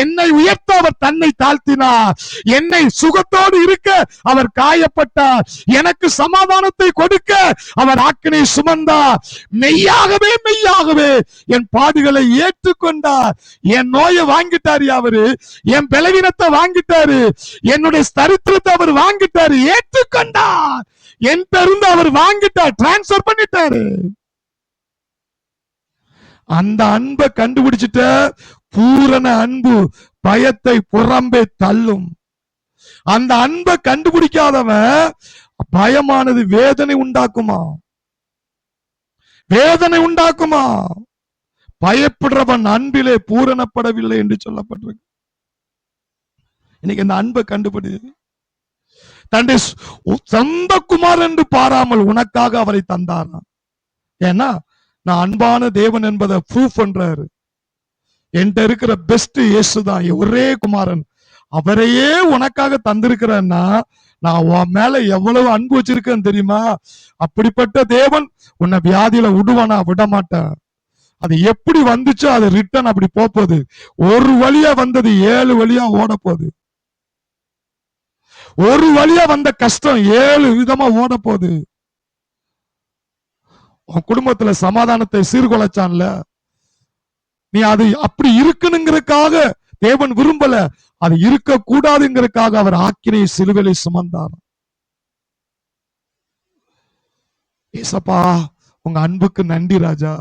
என்னை உயர்த்த அவர் தன்னை தாழ்த்தினார். என்னை சுகத்தோடு இருக்க அவர் காயப்பட்டார். எனக்கு சமாதானத்தை கொடுக்க அவர் ஆக்கினை சுமந்தார். மெய்யாகவே மெய்யாகவே என் பாடுகளை ஏற்றுக்கொண்டார். என் நோயை வாங்கிட்டாரு அவரு, என் பலவீனத்தை வாங்கிட்டாரு, என்னுடைய சரித்திரத்தை அவர் வாங்கிட்டாரு, ஏற்றுக்கொண்டார். என் இருந்து அவர் வாங்கிட்டார், டிரான்ஸ்பர் பண்ணிட்டாரு. அந்த அன்பை கண்டுபிடிச்சிட்ட. பூரண அன்பு பயத்தை புறம்பே தள்ளும். அந்த அன்பை கண்டுபிடிக்காதவன் பயமானது வேதனை உண்டாக்குமா? வேதனை உண்டாக்குமா? பயப்படுறவன் அன்பிலே பூரணப்படவில்லை என்று சொல்லப்பட்டிருக்கு. இன்னைக்கு அந்த அன்பை கண்டுபிடி. தன்னுடைய சொந்த குமார் என்று பாராமல் உனக்காக அவரை தந்தாராம். ஏன்னா நான் அன்பான தேவன் என்பதை ப்ரூஃப் பண்றாரு. என்கிட்ட இருக்கிற பெஸ்ட் இயேசு தான், ஒரே குமாரன், அவரையே உனக்காக தந்திருக்கிறேன்னா நான் உன் மேல எவ்வளவு அன்பு வச்சிருக்கேன்னு தெரியுமா? அப்படிப்பட்ட தேவன் உன்னை வியாதியில விடுவானா? விட மாட்டேன். அது எப்படி வந்துச்சோ அது ரிட்டர்ன் அப்படி போகுது. ஒரு வழியா வந்தது 7 வழியா ஓட போகுது. ஒரு வழியா வந்த கஷ்டம் 7 விதமா ஓட போகுது. உன் குடும்பத்துல சமாதானத்தை சீர்குலைச்சான்ல, நீ அது அப்படி இருக்கணுங்கிறதுக்காக தேவன் விரும்பல, அது இருக்க கூடாதுங்கிறதுக்காக அவர் ஆக்கினை சிலுவையிலே சுமந்தார். ஏசப்பா உங்க அன்புக்கு நன்றி ராஜா,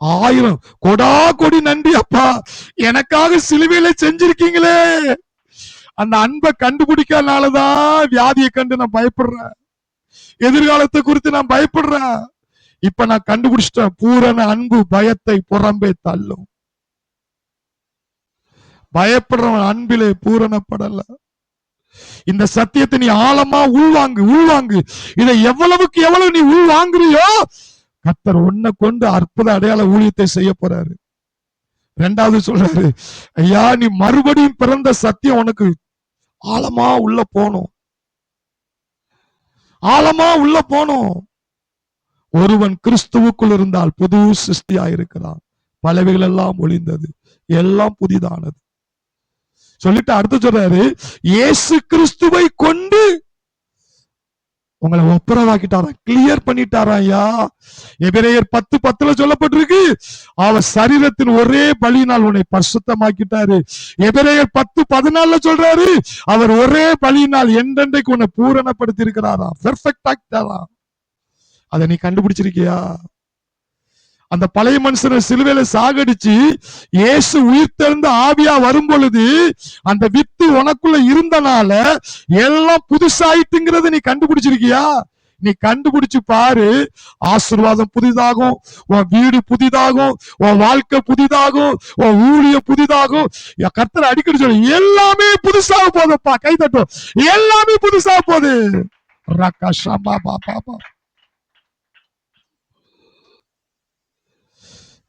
1000 கொடா கொடி நன்றி அப்பா, எனக்காக சிலுவையில செஞ்சிருக்கீங்களே. அந்த அன்பை கண்டுபிடிக்காதனாலதான் வியாதியை கண்டு நான் பயப்படுறேன், எதிர்காலத்தை குறித்து நான் பயப்படுறேன். இப்ப நான் கண்டுபிடிச்சிட்டேன், பூரண அன்பு பயத்தை புறம்பே தள்ளும். பயப்படுறவன் அன்பிலே பூரணப்படல. இந்த சத்தியத்தை நீ ஆழமா உள்வாங்கு. இதை எவ்வளவுக்கு எவ்வளவு நீ உள்வாங்குறியோ கர்த்தர் உன்னை கொண்டு அற்புத அடையாள ஊழியத்தை செய்ய போறாரு. 2வது சொல்றாரு, ஐயா நீ மறுபடியும் பிறந்த சத்தியம் உனக்கு ஆழமா உள்ள போணும், ஆழமா உள்ள போணும். ஒருவன் கிறிஸ்துவுக்குள் இருந்தால் புது சிருஷ்டியா இருக்கிறான், பலவைகள் எல்லாம் ஒளிந்தது, எல்லாம் புதிதானது சொல்லிட்டு அடுத்து சொல்றாரு, இயேசு கிறிஸ்துவை கொண்டு உங்களை ஒப்புரவாக்கிட்டாரா, கிளியர் பண்ணிட்டாரா. ஐயா எபிரேயர் 10:10 சொல்லப்பட்டிருக்கு, அவர் சரீரத்தின் ஒரே பலியினால் உன்னை பரிசுத்தமாக்கிட்டாரு. எபிரேயர் 10:14 சொல்றாரு, அவர் ஒரே பலியினால் என்றென்றைக்கு உன்னை பூரணப்படுத்தி இருக்கிறாரா, பெர்ஃபெக்ட் ஆக்கிட்டாரா. அதை நீ கண்டுபிடிச்சிருக்கியா? அந்த பழைய மனுஷனை சிலுவையில சாகடிச்சு இயேசு உயிர்த்தெழுந்த ஆவியா வரும் பொழுது அந்த வித்து உனக்குள்ள இருந்தனால எல்லாம் புதுசாயிட்டுங்கிறத நீ கண்டுபிடிச்சிருக்கியா? நீ கண்டுபிடிச்சு பாரு, ஆசீர்வாதம் புதிதாகும், உன் வீடு புதிதாகும், உன் வாழ்க்கை புதிதாகும், உன் ஊழியம் புதிதாகும். கர்த்தர் அடிக்கடி சொல்லு, எல்லாமே புதுசாக போகுதுப்பா, கை தட்டும், எல்லாமே புதுசாக போகுது.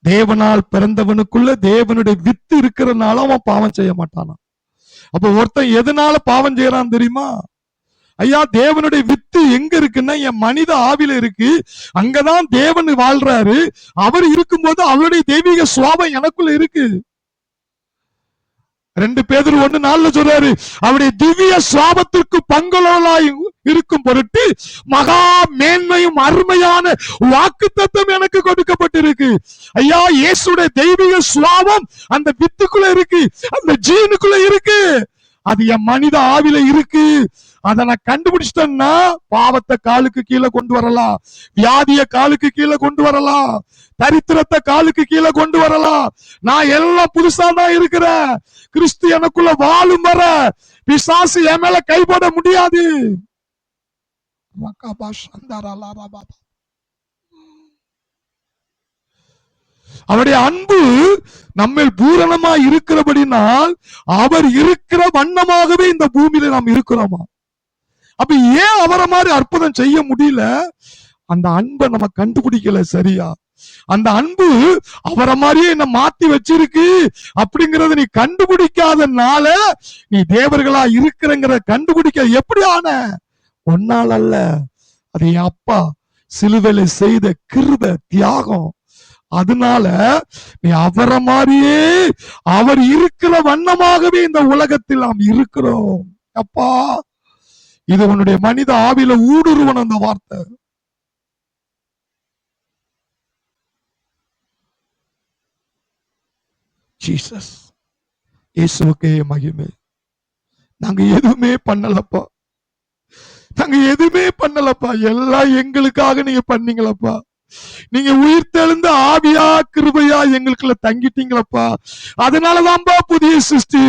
தேவனால் பிறந்தவனுக்குள்ள தேவனுடைய வித்து இருக்கிறதுனால அவன் பாவம் செய்ய மாட்டானா. அப்ப ஒருத்தன் எதனால பாவம் செய்யறான் தெரியுமா? ஐயா தேவனுடைய வித்து எங்க இருக்குன்னா என் மனித ஆவில இருக்கு, அங்கதான் தேவன் வாழ்றாரு. அவர் இருக்கும்போது அவருடைய தெய்வீக சுவாபம் எனக்குள்ள இருக்கு. 2 பேதுரு 1:4 சொல்றாரு, அவருடைய திவ்ய சுவாபத்திற்கு பங்குள்ளவர்களாய் இருக்கும் பொருட்டு மகா மேன்மையும் அருமையான வாக்குத்தத்தம் எனக்கு கொடுக்கப்பட்டிருக்கு. ஐயா இயேசுடைய தெய்வீக சுவாபம் அந்த வித்துக்குள்ள இருக்கு, அந்த ஜீனுக்குள்ள இருக்கு, அது என் மனித ஆவில இருக்கு. அதை நான் கண்டுபிடிச்சிட்டேன்னா பாவத்தை காலுக்கு கீழே கொண்டு வரலாம், வியாதிய காலுக்கு கீழே கொண்டு வரலாம், தரித்திரத்தை காலுக்கு கீழே கொண்டு வரலாம். நான் எல்லாம் புதுசா தான் இருக்கிறேன். கிறிஸ்து எனக்குள்ள வாழும் வர பிசாசு என் மேல கைப்பட முடியாது. அவருடைய அன்பு நம்ம பூரணமா இருக்கிறபடினால் அவர் இருக்கிற வண்ணமாகவே இந்த பூமியில நாம் இருக்கிறோமா. அப்ப ஏன் அவரை மாதிரி அற்புதம் செய்ய முடியல? அந்த அன்பை நம்ம கண்டுபிடிக்கல சரியா. அந்த அன்பு அவரை மாதிரியே என்ன மாத்தி வச்சிருக்கு அப்படிங்கறத நீ கண்டுபிடிக்காதனால நீ தேவர்களா இருக்கிறங்கிற கண்டுபிடிக்க எப்படி ஆன? ஒன்னால அல்ல, அது என் அப்பா சிலுவையில செய்த கிருபை தியாகம். அதனால நீ அவரை மாதிரியே அவர் இருக்கிற வண்ணமாகவே இந்த உலகத்தில் நாம் இருக்கிறோம். அப்பா இது உன்னுடைய மனித ஆவில ஊடுருவன அந்த வார்த்தை. ஜீசஸ் இயேசுவுக்கே மகிமை. நாங்க எதுவுமே பண்ணலப்பா, நாங்க எதுவுமே பண்ணலப்பா, எல்லாம் எங்களுக்காக நீங்க பண்ணீங்களப்பா. நீங்க உயிர் தெழுந்த ஆவியா கிருபையா எங்களுக்குள்ள தங்கிட்டீங்களப்பா. அதனாலதான்பா புதிய சிருஷ்டி,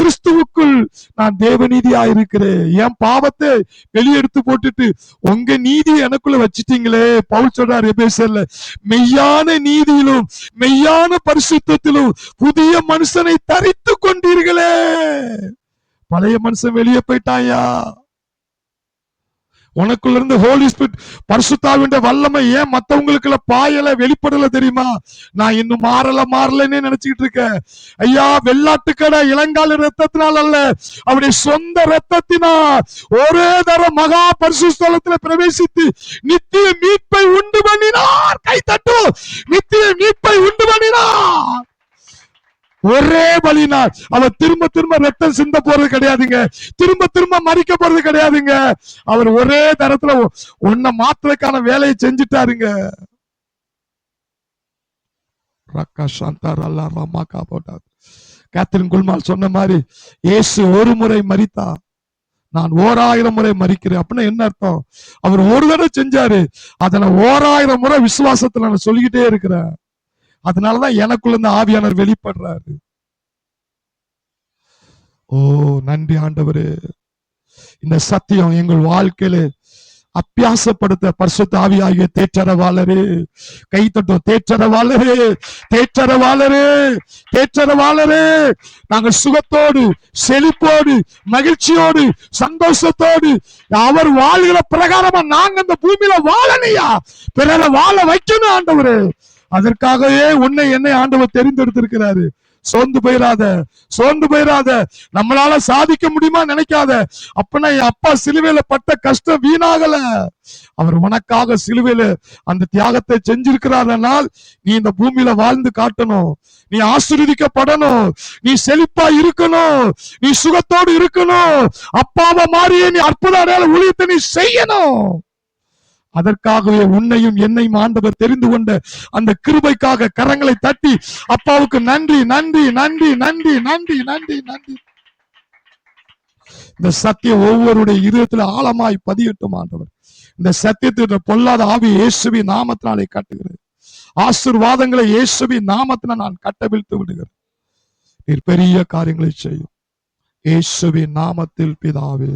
கிறிஸ்துவுக்குள் நான் தேவநீதியா இருக்கிறேன். என் பாவத்தை வெளியெடுத்து போட்டுட்டு உங்க நீதி எனக்குள்ள வச்சிட்டீங்களே. பவுல் சொல்றார் எபேசியர்ல, மெய்யான நீதியிலும் மெய்யான பரிசுத்தத்திலும் புதிய மனுஷனை தரித்து கொண்டீர்களே. பழைய மனுஷன் வெளியே போயிட்டாயா? உனக்குள்ள இருந்து ஹோலி ஸ்பிரிட் பரிசுத்தாவின் வல்லமை ஏன் மத்தவங்களுக்குள்ள பாயல வெளிப்படல தெரியுமா? நான் இன்னும் மாறலன்னு நினைச்சுக்கிட்டு இருக்கேன். ஐயா வெள்ளாட்டுக்கடை இளங்கால ரத்தத்தினால் அல்ல, அவருடைய சொந்த ரத்தத்தினால் ஒரே தர மகா பரிசுத்தலத்துல பிரவேசித்து நித்திய மீட்பை உண்டு பண்ணினார். கை தட்டு, நித்திய மீட்பை உண்டு பண்ணினார். ஒரே பலினால் அவர் திரும்ப திரும்ப ரத்தம் சிந்த போறது கிடையாதுங்க, திரும்ப திரும்ப மறிக்க போறது கிடையாதுங்க. அவர் ஒரே தரத்துல ஒன்ன மாத்திரக்கான வேலையை செஞ்சுட்டாருங்க. கேத்ரின் குல்மால் சொன்ன மாதிரி இயேசு ஒரு முறை மரித்தா, நான் 1000 முறை மறிக்கிறேன் அப்படின்னா என்ன அர்த்தம்? அவர் ஒரு தடவை செஞ்சாரு, அதை 1000 முறை விசுவாசத்துல நான் சொல்லிக்கிட்டே இருக்கிறேன். அதனாலதான் எனக்குள்ள இந்த ஆவியானவர் வெளிப்படுறாரு. ஓ நன்றி ஆண்டவரே. இந்த சத்தியம் எங்கள் வாழ்க்கையில அபியாசப்படுத்த பரிசுத்த ஆவியாகிய தேற்றரவாளரே, கை தட்டும் தேற்றரவாளரே, தேற்றரவாளரே, தேற்றரவாளரே. நாங்கள் சுகத்தோடு செழிப்போடு மகிழ்ச்சியோடு சந்தோஷத்தோடு அவர் வாழ்கிற பிரகாரமா நாங்க இந்த பூமியில வாழனையா, பிறரை வாழ வைக்கணும் ஆண்டவரே. அதற்காகவே உன்னை என்னை ஆண்டவர் தெரிந்தெடுத்திருக்கிறாரு. சோர்ந்து போயிடாத, சோர்ந்து போயிடாத, நம்மளால சாதிக்க முடியுமா நினைக்காத. அப்பனா என் அப்பா சிலுவையில பட்ட கஷ்டம் வீணாகல. அவர் உனக்காக சிலுவையில அந்த தியாகத்தை செஞ்சிருக்கிறார்கள். நீ இந்த பூமியில வாழ்ந்து காட்டணும், நீ ஆசீர்வதிக்கப்படணும், நீ செழிப்பா இருக்கணும், நீ சுகத்தோடு இருக்கணும், அப்பாவை மாறியே நீ அற்புத ஊழியத்தை நீ செய்யணும். அதற்காகவே உன்னையும் என்னையும் ஆண்டவர் தெரிந்து கொண்ட அந்த கிருபைக்காக கரங்களை தட்டி அப்பாவுக்கு நன்றி நன்றி நன்றி நன்றி நன்றி நன்றி நன்றி. இந்த சத்தியம் ஒவ்வொருடைய இதயத்தில் ஆழமாய் பதியட்டும் ஆண்டவர். இந்த சத்தியத்தை பொல்லாத ஆவி இயேசுவின் நாமத்தினாலே கட்டுகிறேன். ஆசீர்வாதங்களை இயேசுவின் நாமத்தினால் நான் கட்டவிழ்த்து விடுகிறேன். நீர் பெரிய காரியங்களை செய்யும் இயேசுவின் நாமத்தில் பிதாவே.